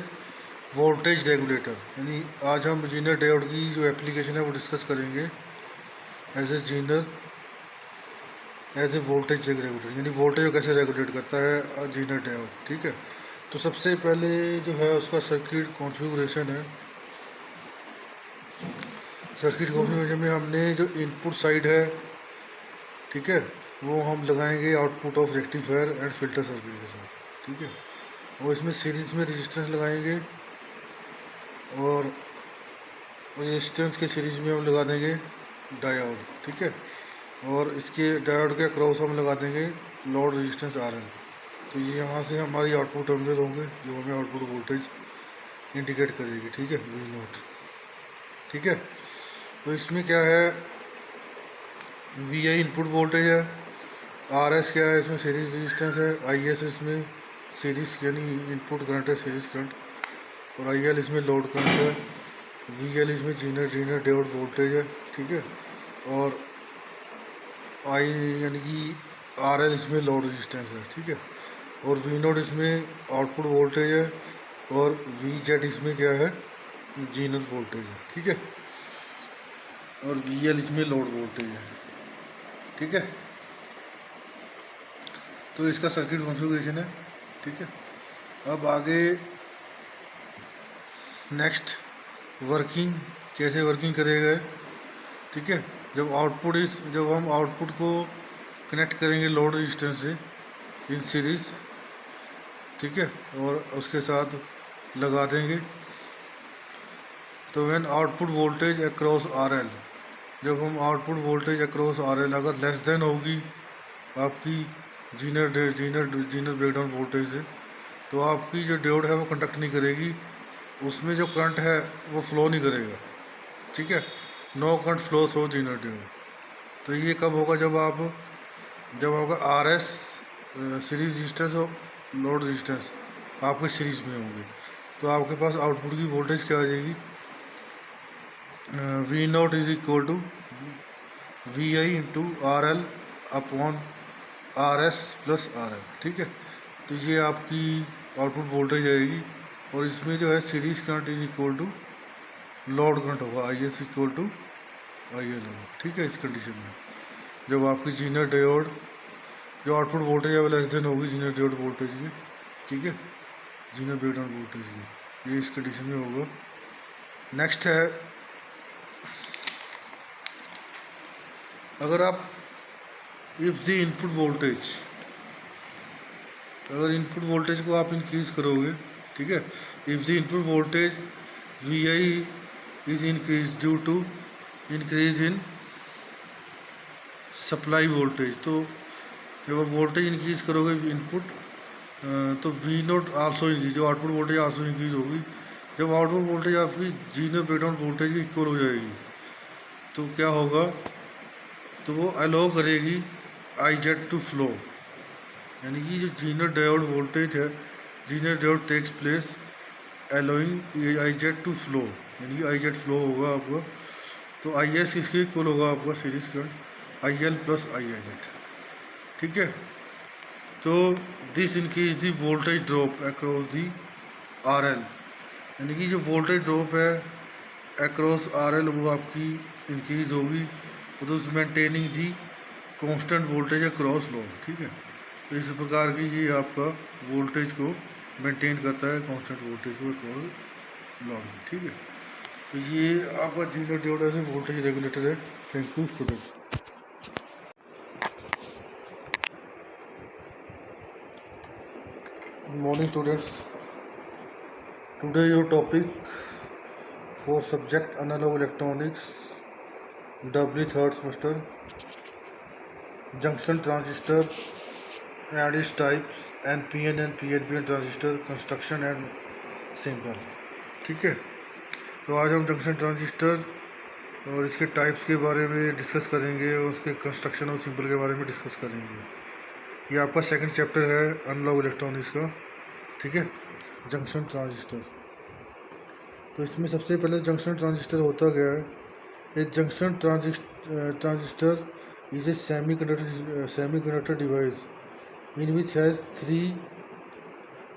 voltage regulator। यानी आज हम Zener diode की जो एप्लीकेशन है वो डिस्कस करेंगे as a Zener as a voltage regulator, यानी voltage को कैसे रेगुलेट करता है Zener diode, ठीक है। तो सबसे पहले जो है उसका सर्किट कॉन्फ़िगरेशन है। सर्किट कॉन्फ़िगरेशन में हमने जो इनपुट साइड है, ठीक है, वो हम लगाएंगे output of rectifier and filter circuit के साथ, ठीक है। और इसमें सीरीज में रेजिस्टेंस लगाएंगे और रेजिस्टेंस के सीरीज में हम लगा देंगे डायोड, ठीक है। और इसके डायोड के अक्रॉस हम लगा देंगे लोड रेजिस्टेंस RL। तो ये यहाँ से हमारी आउटपुट टर्मिनल होंगे जो हमें आउटपुट वोल्टेज इंडिकेट करेगी, ठीक है, V0, ठीक है। तो इसमें क्या है, VI इनपुट वोल्टेज है, RS क्या है, इसमें सीरीज रेजिस्टेंस है, IS इसमें सीरीज यानी इनपुट करंट है, सीरीज करंट, और IL इसमें लोड करंट है, VL इसमें जीनर डायोड वोल्टेज है, ठीक है। और I यानी कि RL इसमें लोड रेजिस्टेंस है, ठीक है। और V0 इसमें आउटपुट वोल्टेज है और VZ इसमें क्या है, जीनर वोल्टेज है, ठीक है। और VL इसमें लोड वोल्टेज है, ठीक है। तो इसका सर्किट कॉन्फ़िगरेशन है, ठीक है। अब आगे नेक्स्ट वर्किंग कैसे वर्किंग करेगा, ठीक है। जब हम आउटपुट को कनेक्ट करेंगे लोड रेजिस्टेंस से इन सीरीज, ठीक है, और उसके साथ लगा देंगे। तो when output voltage across RL, जब हम आउटपुट वोल्टेज अक्रॉस RL अगर लेस देन होगी आपकी जीनर ब्रेकडाउन वोल्टेज से, तो आपकी जो डायोड है वो कंडक्ट नहीं करेगी, उसमें जो करंट है वो फ्लो नहीं करेगा, ठीक है। No current flow through Zener diode. तो ये कब होगा, जब आपका RS सीरीज रेजिस्टेंस और लोड रेजिस्टेंस आपके सीरीज में होंगे, तो आपके पास आउटपुट की वोल्टेज क्या आ जाएगी, V0 is equal to VI into RL upon RS plus RL, ठीक है। तो ये आपकी आउटपुट वोल्टेज आएगी। और इसमें जो है series current is equal to load current होगा, IS इक्वल टू IL होगा, ठीक है। इस कंडीशन में जब आपकी जीनर डायोड जो आउटपुट वोल्टेज है वो लेस देन होगी जीनर डायोड वोल्टेज की, ठीक है, जीनर ब्रेकडाउन वोल्टेज की, ये इस कंडीशन में होगा। नेक्स्ट है, अगर आप इफ़ द इनपुट वोल्टेज, अगर इनपुट वोल्टेज को आप इंक्रीज करोगे, ठीक है, if the input voltage VI is increase due to increase in supply voltage, तो जब आप वोल्टेज इंक्रीज करोगे इनपुट, तो V0 आल्सो इंक्रीज, जो आउटपुट वोल्टेज आल्सो इंक्रीज होगी। जब आउटपुट वोल्टेज आपकी जीनर ब्रेकडाउन वोल्टेज की इक्वल हो जाएगी, तो क्या होगा, तो वो अलाउ करेगी IZ टू फ्लो, यानी कि जो जीनर डायोड वोल्टेज है, Zener diode takes place allowing IZ to flow, यानी कि IZ फ्लो होगा आपका। तो IS किसके इक्वल होगा, आपका series current IL plus IZ, ठीक है। तो this increase the voltage drop across the R L, यानी कि जो वोल्टेज ड्रॉप है अक्रॉस आर एल वो आपकी इंक्रीज होगी, तो maintaining the constant voltage across load. ठीक है, तो इस प्रकार की ये आपका वोल्टेज को मेंटेन करता है, कांस्टेंट वोल्टेज को अक्रॉस लोड। ठीक है, तो ये आपका जीरो डियोड से वोल्टेज रेगुलेटर है। Thank you student. Good morning students. Today your topic for subject analog electronics W third semester, junction transistor and its types, NPN and PNPN transistor construction and symbol। ठीक है, तो आज हम junction transistor और इसके types के बारे में डिस्कस करेंगे और उसके कंस्ट्रक्शन और सिंबल के बारे में डिस्कस करेंगे। ये आपका सेकंड चैप्टर है एनालॉग इलेक्ट्रॉनिक्स का। ठीक है, जंक्शन ट्रांजिस्टर। तो इसमें सबसे पहले जंक्शन ट्रांजिस्टर होता क्या है। A junction transistor is a semiconductor device in which has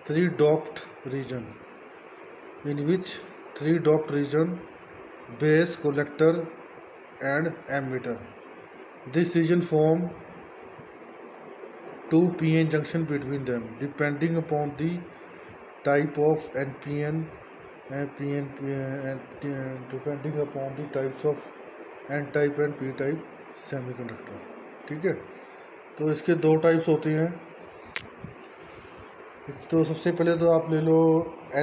three doped region base, collector and emitter. This region form two p-n junction between them depending upon the type of NPN and PNP and depending upon the types of N-type and P-type semiconductor। ठीक है, तो इसके दो types होते हैं। तो सबसे पहले तो आप ले लो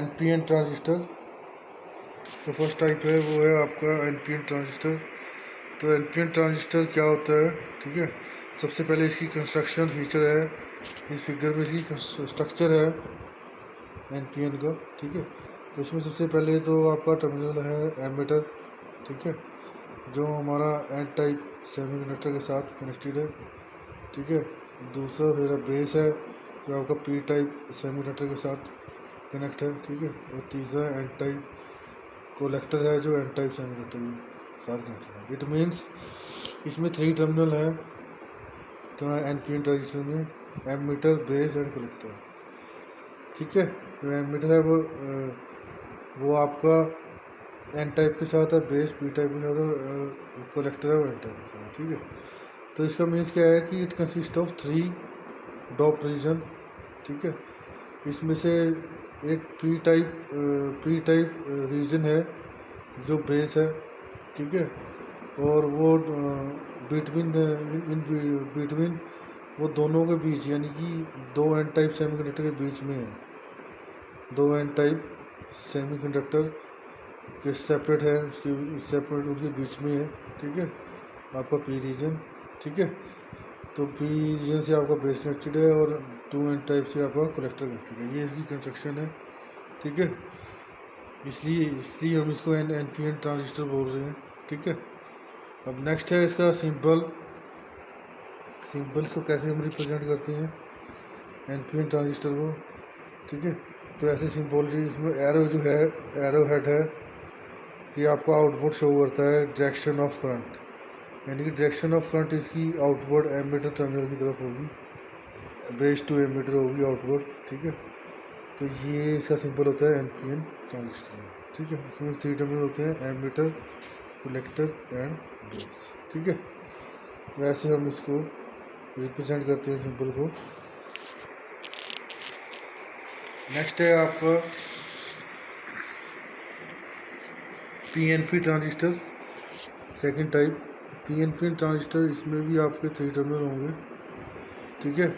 NPN ट्रांजिस्टर। तो फर्स्ट टाइप है वो है आपका NPN ट्रांजिस्टर। तो NPN ट्रांजिस्टर क्या होता है। ठीक है, सबसे पहले इसकी कंस्ट्रक्शन फीचर है, इस फिगर में इसकी स्ट्रक्चर है NPN का। ठीक है, तो इसमें सबसे पहले तो आपका टर्मिनल है एमीटर। ठीक है, जो हमारा एन टाइप सेमीकंडक्टर के साथ कनेक्टेड है। ठीक है, दूसरा फिर बेस है जो आपका पी टाइप सेमीकंडक्टर के साथ कनेक्ट है। ठीक है, और तीसरा एन टाइप कलेक्टर है जो एन टाइप सेमीकंडक्टर के साथ कनेक्टेड है। इट मीन्स इसमें 3 टर्मिनल है तो NPN ट्रांजिस्टर में एमीटर, बेस एंड कलेक्टर। ठीक है, जो एमीटर है वो आपका एन टाइप के साथ है, बेस पी टाइप के साथ है, कलेक्टर है वो एन टाइप के साथ। ठीक है, तो इसका मीन्स क्या है कि it consist of 3 doped region. ठीक है, इसमें से एक पी टाइप रीजन है जो बेस है। ठीक है, और वो बिटवीन वो दोनों के बीच, यानी कि दो एन टाइप सेमीकंडक्टर के बीच में है। दो एन टाइप सेमीकंडक्टर के सेपरेट है, उनके बीच में है। ठीक है, आपका पी रीजन। ठीक है, तो पी रीजन से आपका बेस कनेक्टेड है और 2 एन टाइप से आपका कलेक्टर कनेक्टेड है। ये इसकी कंस्ट्रक्शन है। ठीक है, इसलिए हम इसको NPN ट्रांजिस्टर बोल रहे हैं। ठीक है, अब नेक्स्ट है इसका सिंबल्स को कैसे हम रिप्रेजेंट करते हैं NPN ट्रांजिस्टर को। ठीक है, तो ऐसे सिंबॉलजी इसमें एरो जो है, एरो हेड है, ये आपका आउटपुट शो करता है डायरेक्शन ऑफ करंट, यानी कि डायरेक्शन ऑफ करंट इसकी आउटवर्ड एमीटर टर्मिनल की तरफ होगी, बेस टू एमीटर होगी आउटवर्ड। ठीक है, तो ये इसका सिंबल होता है NPN ट्रांजिस्टर। ठीक है, इसमें 3 टर्मिनल होते हैं, एमीटर, कलेक्टर एंड बेस। ठीक है, तो ऐसे हम इसको रिप्रेजेंट करते हैं सिंबल को। नेक्स्ट है आपका PNP transistor, second type PNP transistor. इसमें भी आपके 3 टर्मिनल होंगे। ठीक है,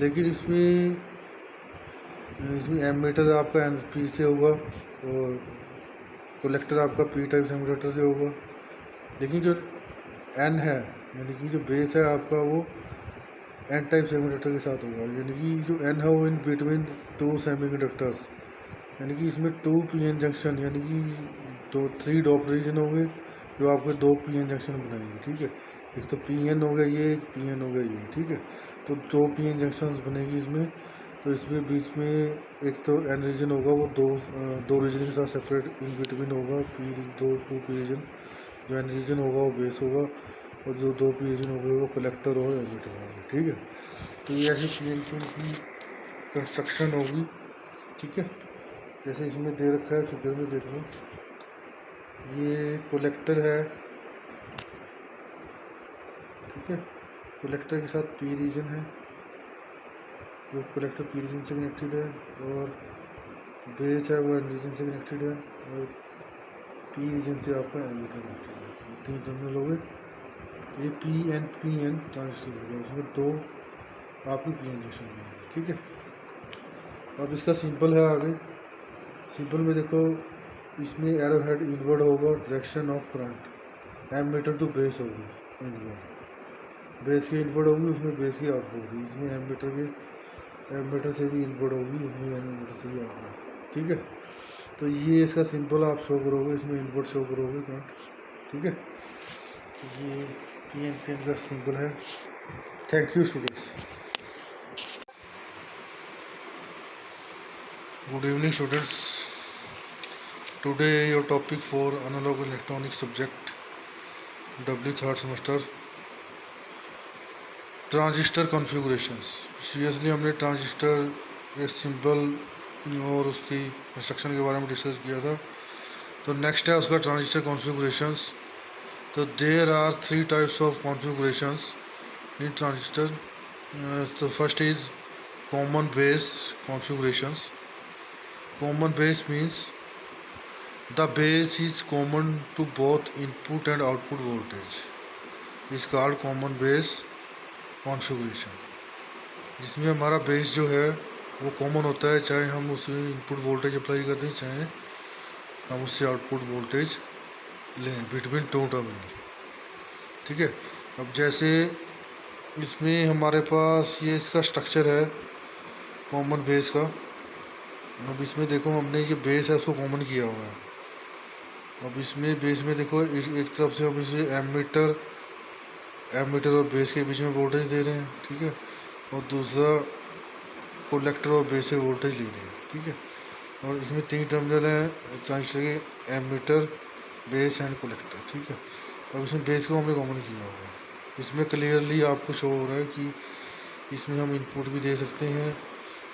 लेकिन इसमें एमीटर आपका NP से होगा और कलेक्टर आपका P टाइप सेमीकंडक्टर से होगा। लेकिन जो N है, यानी कि जो बेस है आपका, वो N टाइप सेमीकंडक्टर के साथ होगा। यानी कि जो N है वो इन बिटवीन 2 सेमीकंडक्टर्स, यानी कि इसमें 2 PN जंक्शन, यानी कि 3 डॉप रीजन होंगे जो आपके 2 PN जंक्शन बनाएंगे। ठीक है, एक तो PN हो गया ये, एक PN हो गया ये। ठीक है, तो 2 PN जंक्शन बनेगी इसमें। तो इसमें बीच में एक तो N रीजन होगा, वो दो रीजन के साथ सेपरेट इन बिटवीन होगा। 2 P रीजन, जो N रीजन होगा वो बेस होगा और जो दो पी रीजन हो गए वो कलेक्टर और एमिटर हो गए, ठीक है। तो ये ऐसी पी की कंस्ट्रक्शन होगी, ठीक है। जैसे इसमें दे रखा है फिगर में देख लो, ये कलेक्टर है, ठीक है। कलेक्टर के साथ पी रीजन है, जो कलेक्टर पी रीजन से कनेक्टेड है, और बेस है वो एन रीजन से कनेक्टेड है, और पी रीजन से आपका एमिटर कनेक्टेड है। तो तीन टर्मिनल हो गए। ये पी एन ट्रांजिस्टर हो गया, उसमें दो आपकी पी एन जंक्शन होंगे, ठीक है। अब इसका सिंपल है आगे। सिंपल में देखो, इसमें एरो हेड इनवर्ड होगा, direction of current emitter to base होगी, इनवर्ड बेस की इनवर्ड होगी, उसमें बेस की आउटपुट होगी, इसमें एमीटर से भी इनवर्ड होगी, उसमें एमीटर से भी आउटपुट, ठीक है। तो ये इसका सिंपल आप शो करोगे, इसमें इनवर्ड शो करोगे करंट, ठीक है। तो ये पी एन का सिंपल है। Thank you students. Good evening students. Today your topic for analog electronics subject W third semester transistor configurations. Seriously हमने ट्रांजिस्टर के सिंबल और उसकी कंस्ट्रक्शन के बारे में डिस्कस किया था। तो नेक्स्ट है उसका ट्रांजिस्टर कॉन्फ़िगरेशंस। तो there are 3 types of configurations in transistor. तो first is common base configurations. Common base means the base is common to both input and output voltage is called common base configuration, जिसमें हमारा base जो है वो common होता है, चाहे हम उसमें इनपुट वोल्टेज अप्लाई कर दें, चाहे हम उससे आउटपुट वोल्टेज लें बिटवीन टू टर्मिनल, ठीक है। अब जैसे इसमें हमारे पास ये इसका स्ट्रक्चर है कॉमन बेस का। अब इसमें देखो हमने ये बेस है उसको कॉमन किया हुआ है। अब इसमें बेस में देखो एक तरफ से हम इसे एमीटर और बेस के बीच में वोल्टेज दे रहे हैं, ठीक है, और दूसरा कलेक्टर और बेस से वोल्टेज ले रहे हैं, ठीक है। और इसमें 3 टर्मिनल हैं ट्रांजिस्टर के, एमीटर, बेस एंड कलेक्टर, ठीक है। अब इसमें बेस को हमने कॉमन किया हुआ है। इसमें क्लियरली आपको शो हो रहा है कि इसमें हम इनपुट भी दे सकते हैं,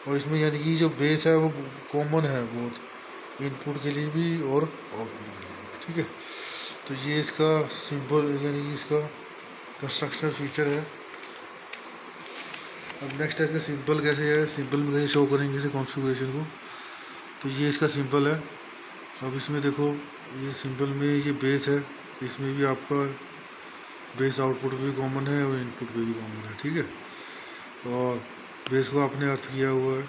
और इसमें यानी कि जो बेस है वो कॉमन है बहुत, इनपुट के लिए भी और आउटपुट के लिए, ठीक है। तो ये इसका सिंबल यानी कि इसका कंस्ट्रक्शन फीचर है। अब नेक्स्ट है इसका सिंबल कैसे है, सिंबल में कैसे शो करेंगे इसे कॉन्फ़िगरेशन को। तो ये इसका सिंबल है। अब इसमें देखो ये सिंबल में ये बेस है, इसमें भी आपका बेस आउटपुट भी कॉमन है और इनपुट पे भी कॉमन है, ठीक है। और बेस को आपने अर्थ किया हुआ है,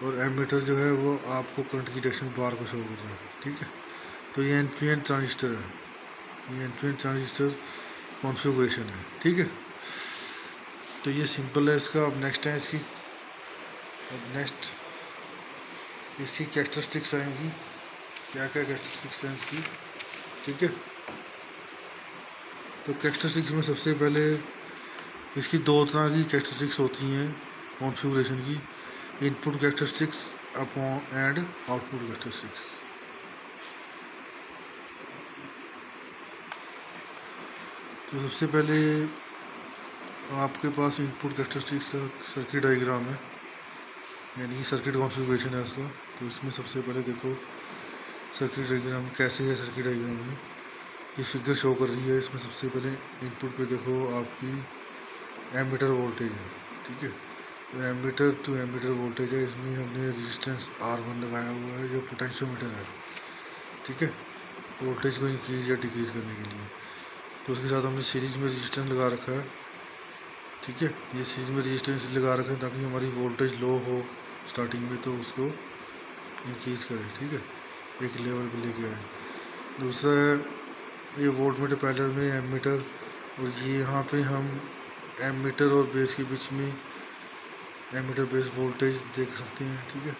और एमीटर जो है वो आपको करंट की डायरेक्शन बार को शो कर रहा है, ठीक है। तो ये एन ट्रांजिस्टर है, ये एन ट्रांजिस्टर कॉन्फ़िगरेशन है, ठीक है। तो ये सिंपल है इसका। अब नेक्स्ट है इसकी, अब नेक्स्ट इसकी कैरेक्टरिस्टिक्स आएंगी, क्या क्या कैरेक्टरिस्टिक्स हैं इसकी, ठीक है। तो कैरेक्टरिस्टिक्स में सबसे पहले इसकी 2 तरह की कैरेक्टरिस्टिक्स होती हैं कॉन्फ़िगरेशन की, input characteristics upon and output characteristics. तो सबसे पहले आपके पास इनपुट कैरेक्टरिस्टिक्स का सर्किट डायग्राम है, यानी कि सर्किट कॉन्फ़िगरेशन है उसका। तो इसमें सबसे पहले देखो सर्किट डायग्राम कैसे है। सर्किट डायग्राम में ये फिगर शो कर रही है। इसमें सबसे पहले इनपुट पे देखो आपकी एमीटर वोल्टेज है, ठीक है। तो एमीटर टू एमीटर वोल्टेज है, इसमें हमने रेजिस्टेंस R1 लगाया हुआ है जो पोटेंशियोमीटर है, ठीक है, वोल्टेज को इंक्रीज या डिक्रीज करने के लिए। तो उसके साथ हमने सीरीज में रेजिस्टेंस लगा रखा है, ठीक है। ये सीरीज में रेजिस्टेंस लगा रखा है ताकि हमारी वोल्टेज लो हो स्टार्टिंग में, तो उसको इंक्रीज करें, ठीक है, एक लेवल पे लेके आए। दूसरा है ये वोल्टमीटर पैरेलल में एमीटर, और ये यहाँ पे हम एमीटर और बेस के बीच में एमीटर बेस वोल्टेज देख सकते हैं, ठीक है।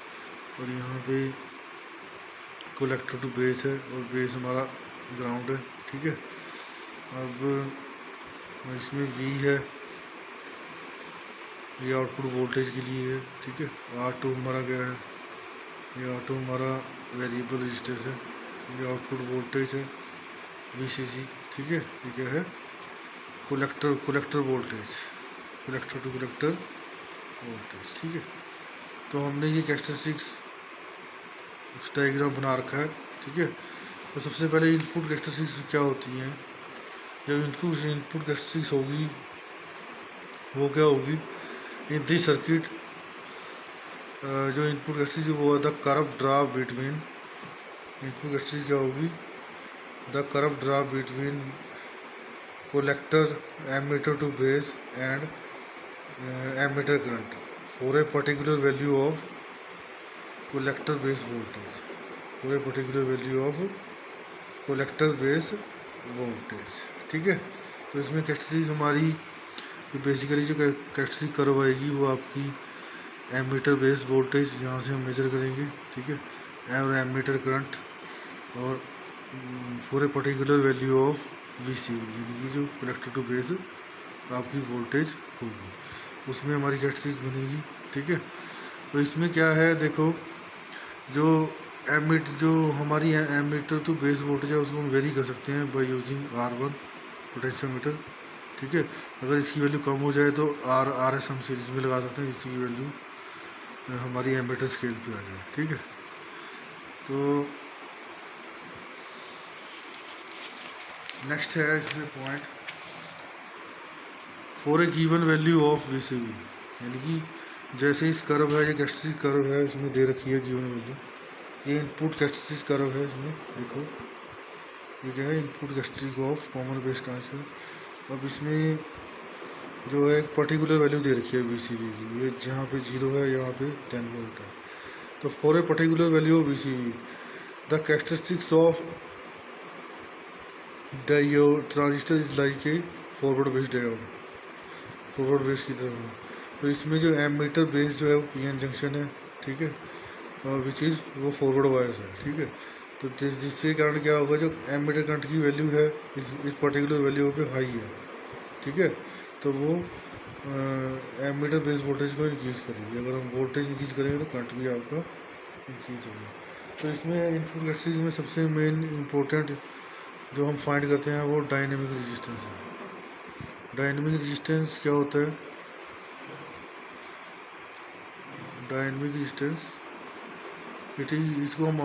और यहाँ पे कलेक्टर टू बेस है, और बेस हमारा ग्राउंड है, ठीक है। अब इसमें V है, ये आउटपुट वोल्टेज के लिए है, ठीक है। R2 हमारा क्या है, ये R2 हमारा वेरिएबल रेजिस्टेंस है, ये आउटपुट वोल्टेज है VCC, ठीक है। ये क्या है, collector voltage, collector to collector voltage. ठीक है, तो हमने ये कैरेक्टरिस्टिक्स डायग्राम बना रखा है। ठीक है, तो सबसे पहले इनपुट कैरेक्टरिस्टिक्स क्या होती हैं। जब इनपुट कैरेक्टरिस्टिक्स होगी वो क्या होगी, इन दिस सर्किट जो इनपुट कैरेक्टरिस्टिक्स वो the curve draft between, input characteristics क्या होगी, the curve draft between collector ammeter to base and ammeter current for a particular value of collector base voltage, for a particular value of collector base voltage। ठीक है, तो इसमें characteristics हमारी basically जो characteristic curve आएगी वो आपकी ammeter base voltage यहाँ से हम मेजर करेंगे। ठीक है, और एमीटर करंट और for a particular value of VC, यानी कि जो कलेक्टर टू बेस आपकी वोल्टेज होगी उसमें हमारी कैरेक्टरिस्टिक बनेगी। ठीक है, तो इसमें क्या है देखो, जो हमारी एमीटर टू बेस वोल्टेज है उसको हम वेरी कर सकते हैं बाय यूजिंग R1 पोटेंशियोमीटर। ठीक है, अगर इसकी वैल्यू कम हो जाए तो RS हम सीरीज में लगा सकते हैं जिसकी वैल्यू हमारी एमीटर स्केल पे आ जाए। ठीक है, तो नेक्स्ट है इसमें point, for a given value of VCB, यानी कि जैसे इस कर्व है, ये कैरेक्टरिस्टिक कर्व है, इसमें दे रखी है गिवन वैल्यू, ये इनपुट कैरेक्टरिस्टिक कर्व है, इसमें देखो ये क्या है, input characteristic of common base transistor. अब इसमें जो है एक पर्टिकुलर वैल्यू दे रखी है वीसीबी की, ये जहाँ पे 0 है यहाँ पे 10 वोल्ट है। तो for a particular value of VCB the characteristics of diode transistor is like a forward base diode, forward base की तरह। तो इसमें जो एमीटर बेस जो है वो पीएन जंक्शन है। ठीक है, विच इज़ वो फॉरवर्ड बायस है। ठीक है, तो जिसके कारण क्या होगा, जो एमीटर करंट की वैल्यू है इस पर्टिकुलर वैल्यू पे हाई है। ठीक है, तो वो एमीटर बेस वोल्टेज को इंक्रीज करेगी। अगर हम वोल्टेज इंक्रीज करेंगे तो करंट भी आपका इंक्रीज होगा। तो इसमें इनपुट कैरेक्टरिस्टिक्स में सबसे मेन इंपॉर्टेंट जो हम फाइंड करते हैं वो डायनेमिक रेजिस्टेंस है। डायनेमिक रेजिस्टेंस क्या होता है, डायनेमिक रेजिस्टेंस इसको हम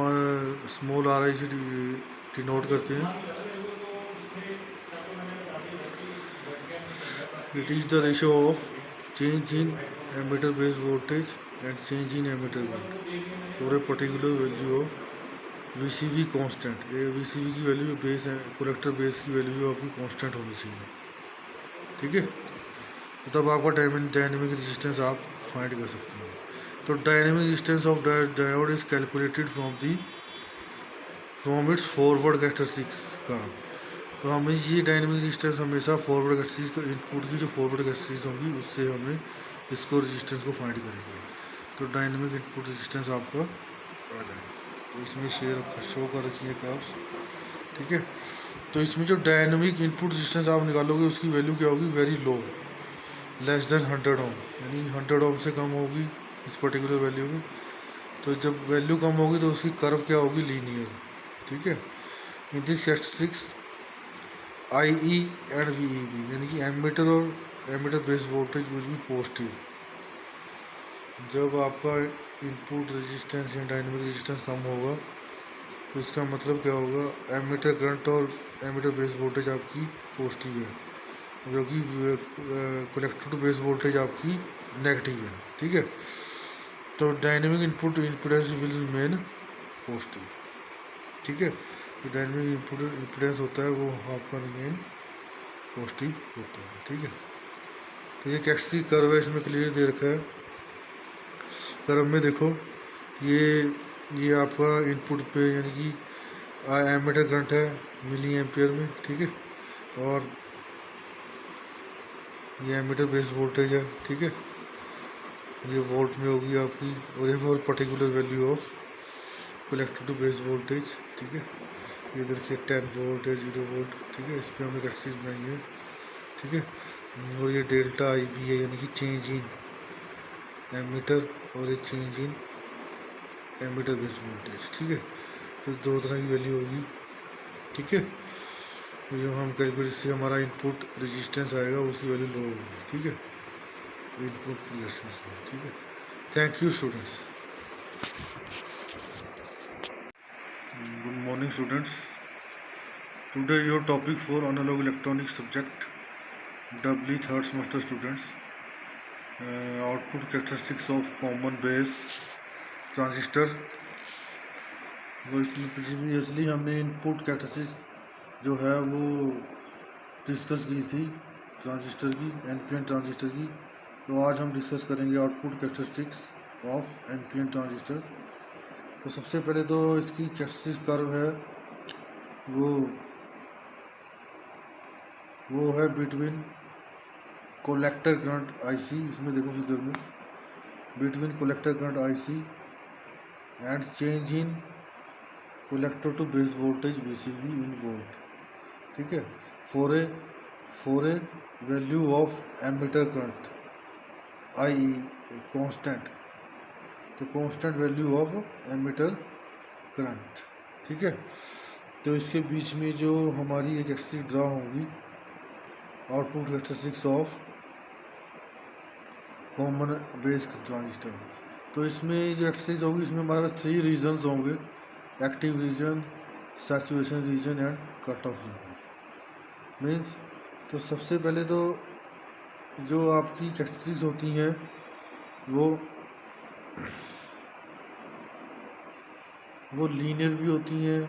स्मॉल RI से डिनोट करते हैं। It is the ratio of change in emitter base voltage and change in emitter current for a particular value of VCB constant. ये वीसीबी की वैल्यू बेस है, कलेक्टर बेस की वैल्यू आपकी कांस्टेंट होनी चाहिए। ठीक है, तो तब आपका डायनेमिक रेजिस्टेंस आप फाइंड कर सकते हैं। तो dynamic resistance of diode is calculated from its forward characteristics curve. तो हमें ये डायनेमिक रेजिस्टेंस हमेशा फॉरवर्ड कैरेक्टरिस्टिक्स इनपुट की जो फॉरवर्ड कैरेक्टरिस्टिक्स होंगी उससे हमें इसको रेजिस्टेंस को फाइंड करेंगे। तो डायनेमिक इनपुट रेजिस्टेंस आपका आ जाएगा। तो इसमें शो कर रखी है कर्व्स। ठीक है, तो इसमें जो डायनेमिक इनपुट रेजिस्टेंस आप निकालोगे उसकी वैल्यू क्या होगी, वेरी लो, लेस देन 100 ओम, यानी 100 ओम से कम होगी इस पर्टिकुलर वैल्यू में। तो जब वैल्यू कम होगी तो उसकी कर्व क्या होगी, लीनियर। ठीक है, in this characteristics IE and VEB, यानी कि एमीटर और emitter base voltage will be positive. जब आपका इनपुट रेजिस्टेंस या डायनेमिक रेजिस्टेंस कम होगा तो इसका मतलब क्या होगा, एमीटर करंट और एमीटर बेस वोल्टेज आपकी पॉजिटिव है, जो कि कलेक्टर टू बेस वोल्टेज आपकी नेगेटिव है। ठीक है, तो dynamic input impedance will remain positive. ठीक है, तो डायनेमिक इनपुट इम्पीडेंस होता है वो आपका रिमेन पॉजिटिव होता है। ठीक है, तो ये कैरेक्टरिस्टिक कर्व है, इसमें क्लियर दे रखा है। कर्व में देखो ये आपका इनपुट पे यानी कि एमीटर करंट है मिली एम्पियर में। ठीक है, और ये एमीटर बेस वोल्टेज है। ठीक है, ये वोल्ट में होगी आपकी, और ये for particular value of collector to base voltage. ठीक है, ये देखिए 10 वोल्ट है, 0 वोल्ट। ठीक है, इस पर हमने कैरेक्टरिस्टिक्स बनाई है। ठीक है, और ये डेल्टा IB है, यानी कि चेंज इन एमीटर और ये change in emitter base voltage. ठीक है, तो दो तरह की वैल्यू होगी। ठीक है, जो हम कैलकुलेट से हमारा इनपुट रेजिस्टेंस आएगा उसकी वैल्यू लो होगी, ठीक है, इनपुट रेजिस्टेंस, ठीक है। Thank you students. Good morning students. Today your topic for analogue electronic subject W third semester students, output characteristics of common base transistor. तो इसमें प्रीवियसली हमने इनपुट कैरेक्टरिस्टिक्स जो है वो डिस्कस की थी ट्रांजिस्टर की, एनपीएन ट्रांजिस्टर की। तो आज हम डिस्कस करेंगे output characteristics of NPN transistor. तो सबसे पहले तो इसकी कैरेक्टरिस्टिक कर्व है वो है बिटवीन कोलेक्टर करंट आईसी, इसमें देखो फिगर में, between collector current IC and change in collector to base voltage VCB in volt, ठीक है, for a value of emitter current I constant, तो constant value of emitter current, ठीक है। तो इसके बीच में जो हमारी एक कैरेक्टरिस्टिक ड्रा होगी output characteristics of common base transistor. तो इसमें जो कैरेक्टरिस्टिक्स होगी, इसमें हमारे पास 3 रीजन्स होंगे, active region, saturation region and cut of reason means. तो सबसे पहले तो जो आपकी कैरेक्टरिस्टिक्स होती हैं वो लीनियर भी होती हैं,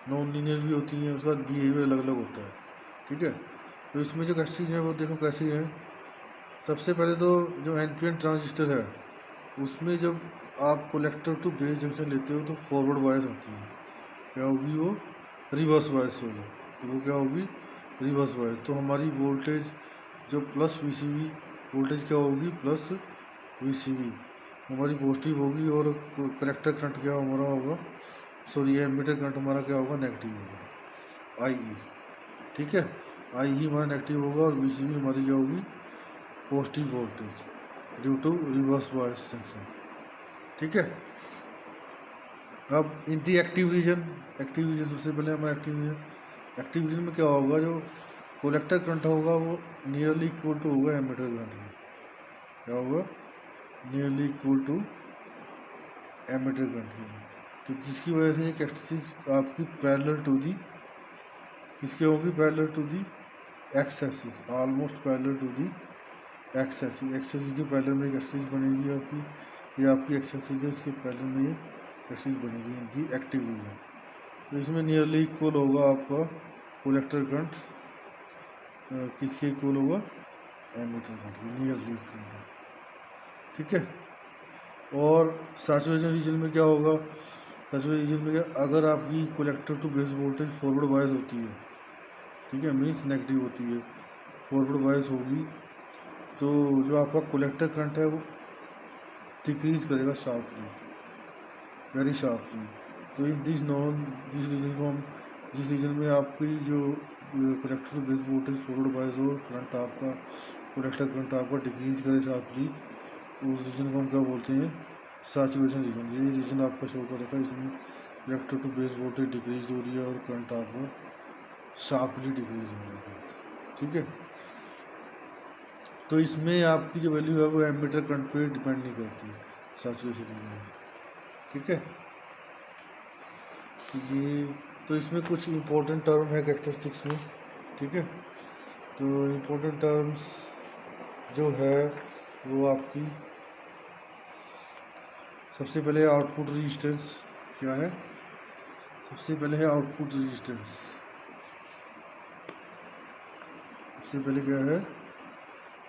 नॉन लीनियर भी होती हैं, उसका बिहेवियर अलग अलग होता है, ठीक है। तो इसमें जो कैरेक्टरिस्टिक्स हैं वो देखो कैसी हैं। सबसे पहले तो जो एनपीएन ट्रांजिस्टर है उसमें जब आप कोलेक्टर टू बेस जंक्शन लेते हो तो फॉरवर्ड बायस होती है, क्या होगी वो, रिवर्स बायस होगी। तो वो क्या होगी, रिवर्स बायस। तो हमारी वोल्टेज जो प्लस वीसीबी वोल्टेज क्या होगी, प्लस वीसीबी हमारी पॉजिटिव होगी, और कलेक्टर करंट क्या हमारा होगा, सॉरी एमीटर करंट हमारा क्या होगा, नेगेटिव होगा, आई, ठीक है। आई ही हमारा नेगेटिव होगा और वीसीबी हमारी क्या होगी, positive voltage due to reverse bias junction, ठीक है। अब इन दी एक्टिव रीजन सबसे पहले हमारा एक्टिव रीजन में क्या होगा, जो कोलेक्टर करंट होगा वो नियरली इक्वल टू होगा एमीटर करंट में, क्या होगा, nearly equal to emitter current में। तो जिसकी वजह से ये कैरेक्टरिस्टिक्स आपकी पैरेलल टू दी, किसके होगी, parallel to the X axis, almost parallel to the X axis के पैरेलल में कैरेक्टरिस्टिक्स बनेगी आपकी, ये आपकी एक्स एक्सिस है, इसके पैरेलल में ये कैरेक्टरिस्टिक्स बनेगी इनकी एक्टिव रीजन। तो इसमें नियरली इक्वल होगा आपका कोलेक्टर करंट, किसके इक्वल होगा, एमीटर करंट, नियरली इक्वल होगा, ठीक है। और सैचुरेशन रीजन में क्या होगा, सैचुरेशन रीजन में क्या, अगर आपकी collector to base voltage forward bias होती है, ठीक है, मीन्स नेगेटिव होती है, फॉरवर्ड बायस होगी, तो जो आपका कोलेक्टर करंट है वो डिक्रीज करेगा शार्पली, वेरी शार्पली। तो इन दिस रीजन को हम, जिस रीजन में आपकी जो collector to base voltage forward bias और करंट आपका, कोलेक्टर करंट आपका डिक्रीज करे शार्पली, उस रीजन को हम क्या बोलते हैं, सैचुरेशन रीजन। ये रीजन आपका शो कर रखा है, इसमें collector to base voltage decrease हो रही है और करंट आपका शार्पली डिक्रीज हो रहा है, ठीक है। तो इसमें आपकी जो वैल्यू है वो एमीटर करंट पे डिपेंड नहीं करती है, सैचुरेशन रीजन में, ठीक है। ये तो इसमें कुछ इम्पोर्टेंट टर्म है कैरेक्टरिस्टिक्स में, ठीक है। तो इम्पोर्टेंट टर्म्स जो है वो आपकी, सबसे पहले आउटपुट रेजिस्टेंस क्या है, सबसे पहले है आउटपुट रेजिस्टेंस, सबसे पहले क्या है,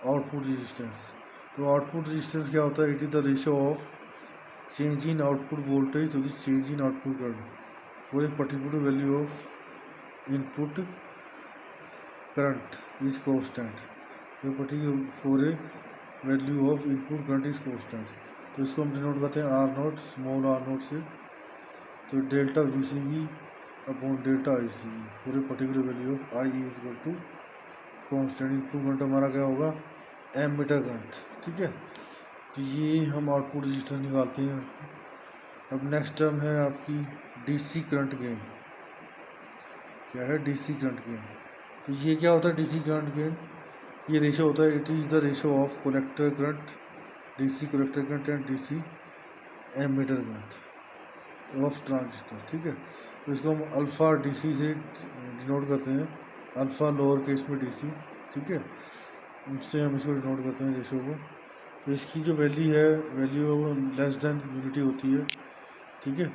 आउटपुट रेजिस्टेंस। तो आउटपुट रेजिस्टेंस क्या होता है, it is the ratio of change in output voltage to the change in output current for a particular value of input current is constant, for a value of input current is constant. तो इसको हम denote करते हैं R naught, small R naught से। तो delta V C B upon delta I C B for a particular value of I is equal to constant input current हमारा क्या होगा, एमीटर करंट, ठीक है। तो ये हम आउटपुट रेजिस्टेंस निकालते हैं। अब नेक्स्ट टर्म है आपकी डीसी करंट गेन, क्या है, डीसी करंट गेन। तो ये क्या होता है डीसी करंट गेन, ये रेशो होता है, it is the ratio of collector current, DC collector current and DC emitter current of transistor, ठीक है। तो इसको हम अल्फ़ा डीसी से डिनोट करते हैं, अल्फ़ा लोअर केस में डीसी, ठीक है, उससे हम इसको डिनोट करते हैं रेशो को। तो इसकी जो वैल्यू है, वैल्यू लेस देन यूनिटी होती है, ठीक है,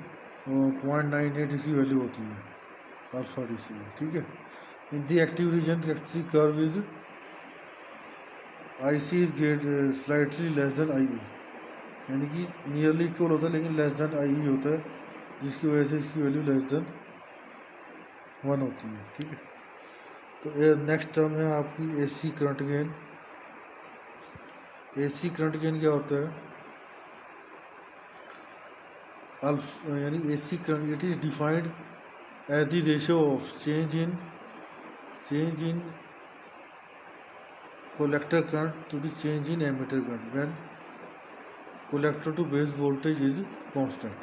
0.98 इसकी वैल्यू होती है अल्फ़ा डीसी, ठीक है। इन दी एक्टिव रीजन एक्सी curve is I C is get slightly less than I E, यानी कि नियरली इक्वल होता है लेकिन लेस देन आई ई होता है, जिसकी वजह से इसकी वैल्यू लेस देन 1 होती है, ठीक है। तो नेक्स्ट टर्म है आपकी AC current gain. AC current gain क्या होता है, यानी AC current it is defined as the ratio of change in collector current to the change in emitter current when collector to base voltage is constant।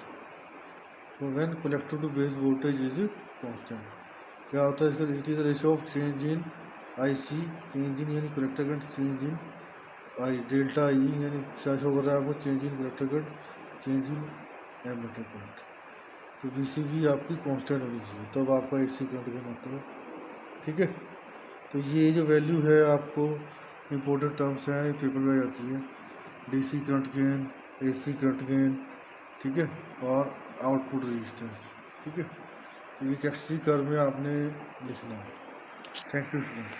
तो when collector to base voltage is constant क्या होता है इसका, it is the ratio of change in I C, change in यानी collector current, change in I delta I यानी क्या show कर रहा है आपको, change in collector current, change in emitter current. तो वी सी वी आपकी कांस्टेंट होनी चाहिए तब आपका ए सी करंट गेन आता है, ठीक है। तो ये जो वैल्यू है आपको इम्पोर्टेंट टर्म्स हैं, ये पेपर में आती है, DC current gain, AC current gain, ठीक है, और आउटपुट रेजिस्टेंस, ठीक है। तो ये कैक्सी कर्व में आपने लिखना है। Thank you students.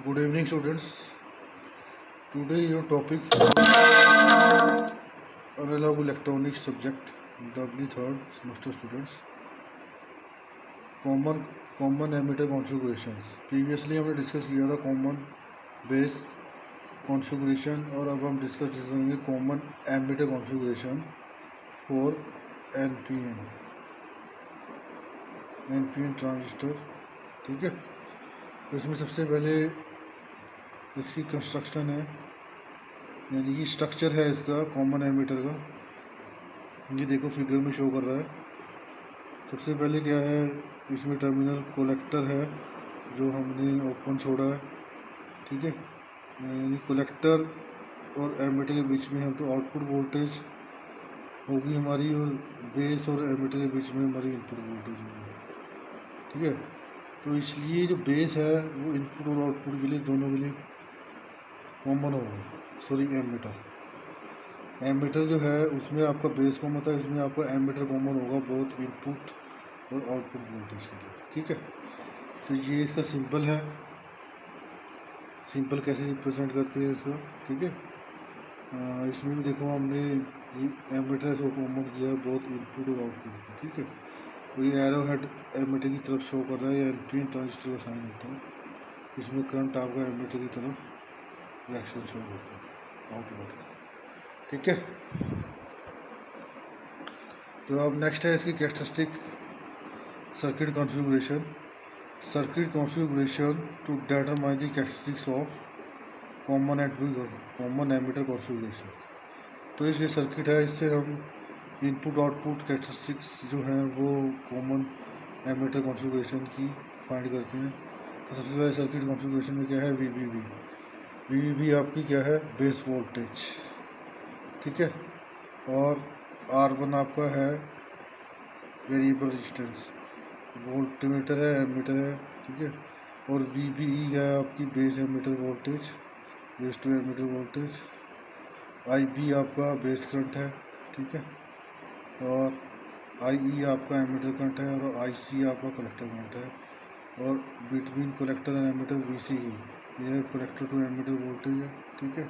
Good evening students, today your topic for analog electronics subject W3rd semester students, common emitter configurations. Previously हमने डिस्कस किया था कॉमन बेस कॉन्फ़िगरेशन, और अब हम डिस्कस करेंगे common emitter configuration for NPN transistor, ठीक है। तो इसमें सबसे पहले इसकी कंस्ट्रक्शन है, यानी कि स्ट्रक्चर है इसका कॉमन एमिटर का, ये देखो फिगर में शो कर रहा है। सबसे पहले क्या है, इसमें टर्मिनल कलेक्टर है जो हमने ओपन छोड़ा है, ठीक है, यानी कलेक्टर और एमिटर के बीच में हम तो आउटपुट वोल्टेज होगी हमारी, और बेस और एमिटर के बीच में हमारी इनपुट वोल्टेज होगी, ठीक है। तो इसलिए जो बेस है वो इनपुट और आउटपुट के लिए दोनों के लिए कॉमन होगा, सॉरी एमिटर जो है उसमें आपका बेस कॉमन होता है, इसमें आपका एमिटर कॉमन होगा बहुत इनपुट और आउटपुट वोल्टेज के लिए, ठीक है। तो ये इसका सिंबल है, सिंपल कैसे रिप्रेजेंट करते हैं इसको, ठीक है। इसमें भी देखो हमने एमिटर को कॉमन किया बहुत इनपुट और आउटपुट, ठीक है। तो ये एरो हेड एमिटर की तरफ शो कर रहा है, या एनपीएन ट्रांजिस्टर का साइन होता है, इसमें करंट आपका एमिटर की तरफ रिएक्शन शो होता है आउटपुट, ठीक है। तो अब नेक्स्ट है इसकी characteristic circuit configuration to determine the characteristics of common emitter configuration. तो ये सर्किट है, इससे हम इनपुट आउटपुट कैरेक्टरिस्टिक्स जो हैं वो कॉमन एमिटर कॉन्फ़िगरेशन की फाइंड करते हैं। तो सबसे पहले सर्किट कॉन्फ़िगरेशन में क्या है, वी आपकी क्या है, बेस वोल्टेज, ठीक है, और R1 आपका है वेरिएबल रेजिस्टेंस, वोल्टमीटर है, एमीटर है, ठीक है, और VBE है आपकी base emitter voltage, base to emitter voltage, IB आपका बेस करंट है, ठीक है, और IE आपका एमीटर करंट है, और IC आपका कलेक्टर करंट है, और between collector and emitter VCE यह कलेक्टर टू एमीटर वोल्टेज है, ठीक है,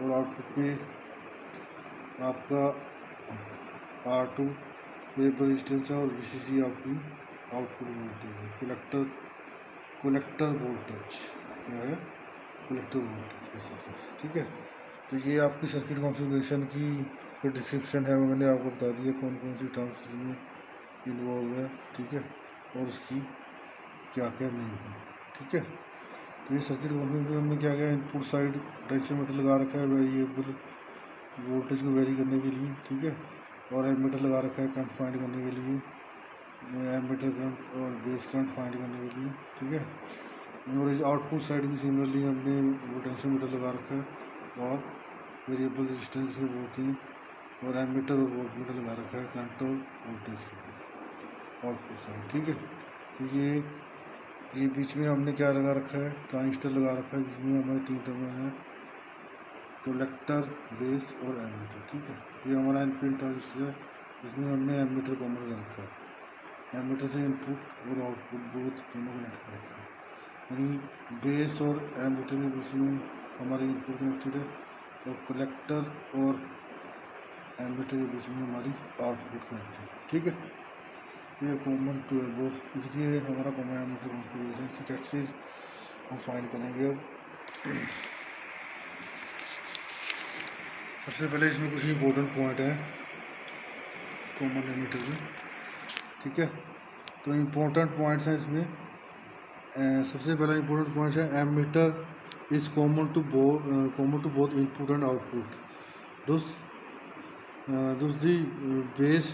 और आउटपुट पे आपका R2 वेरिएबल रेजिस्टेंस है, और VCC आपकी आउटपुट वोल्टेज है, कलेक्टर वोल्टेज क्या है, कलेक्टर वोल्टेज VCC, ठीक है। तो ये आपकी सर्किट कॉन्फ़िगरेशन की जो डिस्क्रिप्शन है वो मैंने आपको बता दिया, कौन कौन सी टर्म्स इसमें इन्वॉल्व है, ठीक है, और उसकी क्या क्या नहीं है, ठीक है। तो ये सर्किट कॉन्फ़िगरेशन में क्या क्या, इनपुट साइड पोटेंशियोमीटर लगा रखा है वेरिएबल वोल्टेज को वेरी करने के लिए, ठीक है, और एमीटर लगा रखा है करंट फाइंड करने के लिए, एमीटर करंट और बेस करंट फाइंड करने के लिए, ठीक है। और इस आउटपुट साइड भी सिमिलरली हमने पोटेंशियोमीटर लगा रखा है और वेरिएबल रेजिस्टेंस से बोलते हैं, और एमीटर और वोल्टमीटर लगा रखा है करंट और वोल्टेज के लिए आउटपुट साइड, ठीक है। तो ये बीच में हमने क्या लगा रखा है, ट्रांजिस्टर लगा रखा है जिसमें हमारे 3 टर्मिनल हैं, कलेक्टर, बेस और एमीटर, ठीक है। ये हमारा एनपिन ट्रांजिस्टर है जिसमें हमने एमीटर कॉमन कर रखा है, एमीटर से इनपुट और आउटपुट बोथ दोनों कनेक्ट कर रखा है, यानी बेस और एमीटर के बीच में हमारे इनपुट कनेक्टेड है और कलेक्टर और एमीटर के बीच में हमारी आउटपुट कनेक्टेड है, ठीक है। तो ये कॉमन टू है बोथ, इसलिए हमारा कॉमन एमीटर कॉन्फ़िगरेशन से कैसे हम फाइंड करेंगे। अब सबसे पहले इसमें कुछ इंपॉर्टेंट पॉइंट है कॉमन एमीटर में, ठीक है। तो इम्पोर्टेंट पॉइंट्स हैं इसमें, सबसे पहला इम्पोर्टेंट पॉइंट है emitter is common to both input and output, thus the base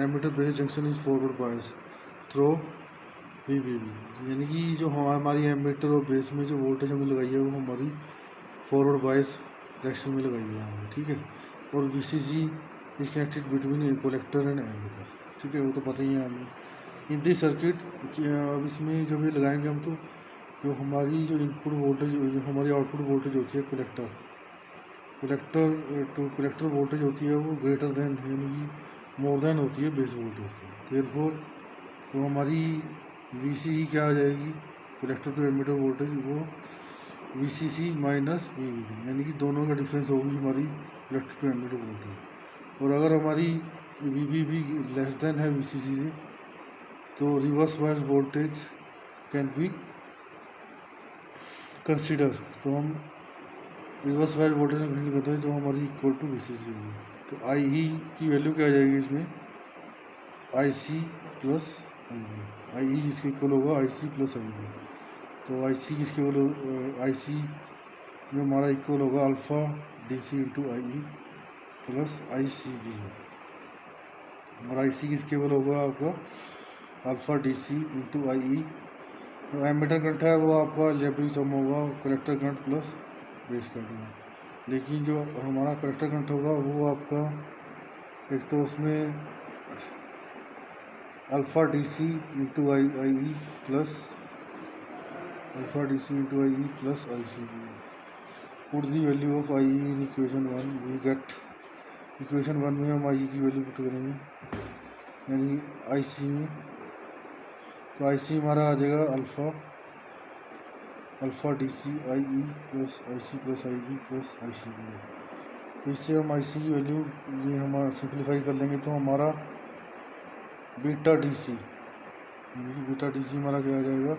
emitter base junction is forward bias through VBB, यानी कि जो हमारी एमीटर और बेस में जो वोल्टेज हमें लगाई है वो हमारी फॉरवर्ड बायस डायरेक्शन में लगाई है हमने, ठीक है। और VCG is connected between a collector and emitter, ठीक है, वो तो पता ही है हमें। इन दिस सर्किट अब इसमें जब ये लगाएंगे हम, तो जो हमारी जो इनपुट वोल्टेज, जो हमारी आउटपुट वोल्टेज होती है कलेक्टर वोल्टेज होती है वो ग्रेटर देन, यानी कि मोर देन होती है बेस वोल्टेज से, देयरफॉर तो हमारी VCE क्या आ जाएगी, कलेक्टर टू एमीटर वोल्टेज, वो VCC माइनस VBB, यानी कि दोनों का डिफरेंस होगी हमारी कलेक्टर टू एमीटर वोल्टेज। और अगर हमारी VBB लेस देन है VCC से, तो reverse bias voltage can be consider, तो हम रिवर्स बायस वोल्टेज में कंसिडर करते हैं जो हमारी इक्वल टू VCC होगी। तो IE की वैल्यू क्या आ जाएगी इसमें, IC प्लस IB, IE जिसके इक्वल होगा IC प्लस IB। तो IC किसके इक्वल, IC में हमारा इक्वल होगा alpha DC into IE plus ICB, और IC किसके इक्वल होगा आपका अल्फ़ा DC इंटू IE। जो एमीटर करंट है वो आपका लेवरेज सम होगा collector current plus base current, लेकिन जो हमारा कलेक्टर करंट होगा वो आपका एक तो उसमें alpha DC into IE plus alpha DC into IE plus ICB। Put the value of IE in equation 1, we get, equation 1 में हम IE की वैल्यू पुट करेंगे, यानी IC में, तो IC हमारा आ जाएगा alpha DC IE plus IC plus IB plus ICB। तो इससे हम IC की वैल्यू ये हमारा सिंप्लीफाई कर लेंगे, तो हमारा बीटा DC, यानी कि बीटा DC हमारा क्या आ जाएगा,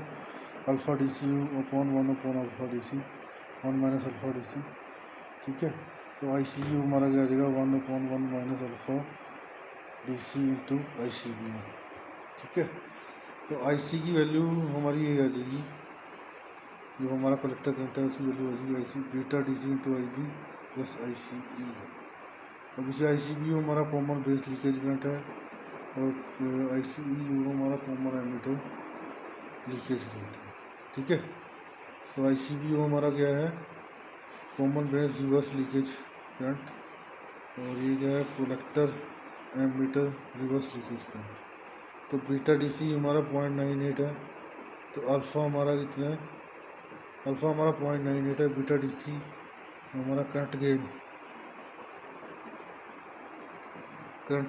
alpha DC upon 1 upon alpha DC 1 minus alpha DC, ठीक है। तो ICU हमारा क्या आ जाएगा 1 upon 1 minus alpha DC into ICB, ठीक है। तो IC की वैल्यू हमारी ये आ जाएगी, जो हमारा कलेक्टर करंट है उसकी वैल्यू आ जाएगी IC beta DC into IB plus ICE। अब इसे ICB हमारा कॉमन बेस लीकेज करंट है और ICE हमारा कॉमन एमीटर लीकेज करंट है, ठीक है। तो ICB हमारा क्या है, common base reverse leakage current, और ये क्या है collector emitter reverse leakage current. तो बीटा DC हमारा 0.98 है, तो अल्फ़ा हमारा कितना है, अल्फ़ा हमारा 0.98 है, बीटा DC हमारा current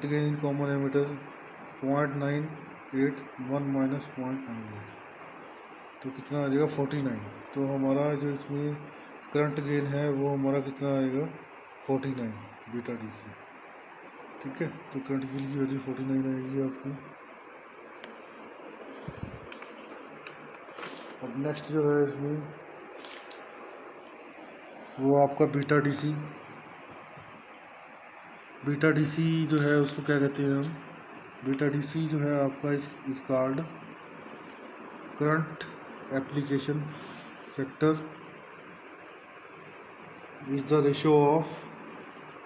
gain in common ammeter 0.98 1 minus 0.98, तो कितना आ जाएगा 49। तो हमारा जो इसमें करंट गेन है वो हमारा कितना आएगा 49 बीटा DC, ठीक है। तो करंट गेन की वैल्यू 49 आएगी आपको। अब नेक्स्ट जो है इसमें वो आपका बीटा DC जो है उसको क्या कहते हैं हम, बीटा DC जो है आपका is called current application factor is the ratio of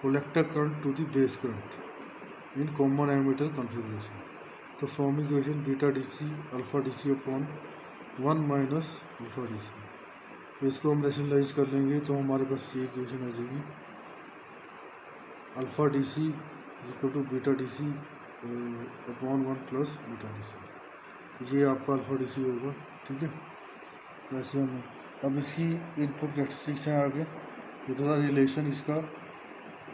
collector current to the base current in common emitter configuration, तो from equation beta D C alpha D C upon 1 minus alpha D C. तो इसको हम rationalise कर लेंगे तो हमारे पास ये equation आ जाएगी alpha D C equal to beta D C upon 1 plus beta D C. ये आपका अल्फ़ा डी सी होगा, ठीक है। वैसे हम अब इसकी इनपुट कैरेक्टरिस्टिक्स हैं आगे, ये थोड़ा रिलेशन इसका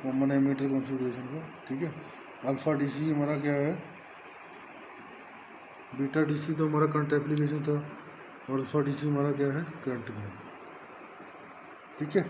कॉमन एमीटर कॉन्फ़िगरेशन का, ठीक है। अल्फ़ा डी सी हमारा क्या है, बीटा डी सी तो हमारा करंट एप्लीकेशन था और अल्फ़ा डी सी हमारा क्या है, करंट गेन, ठीक है।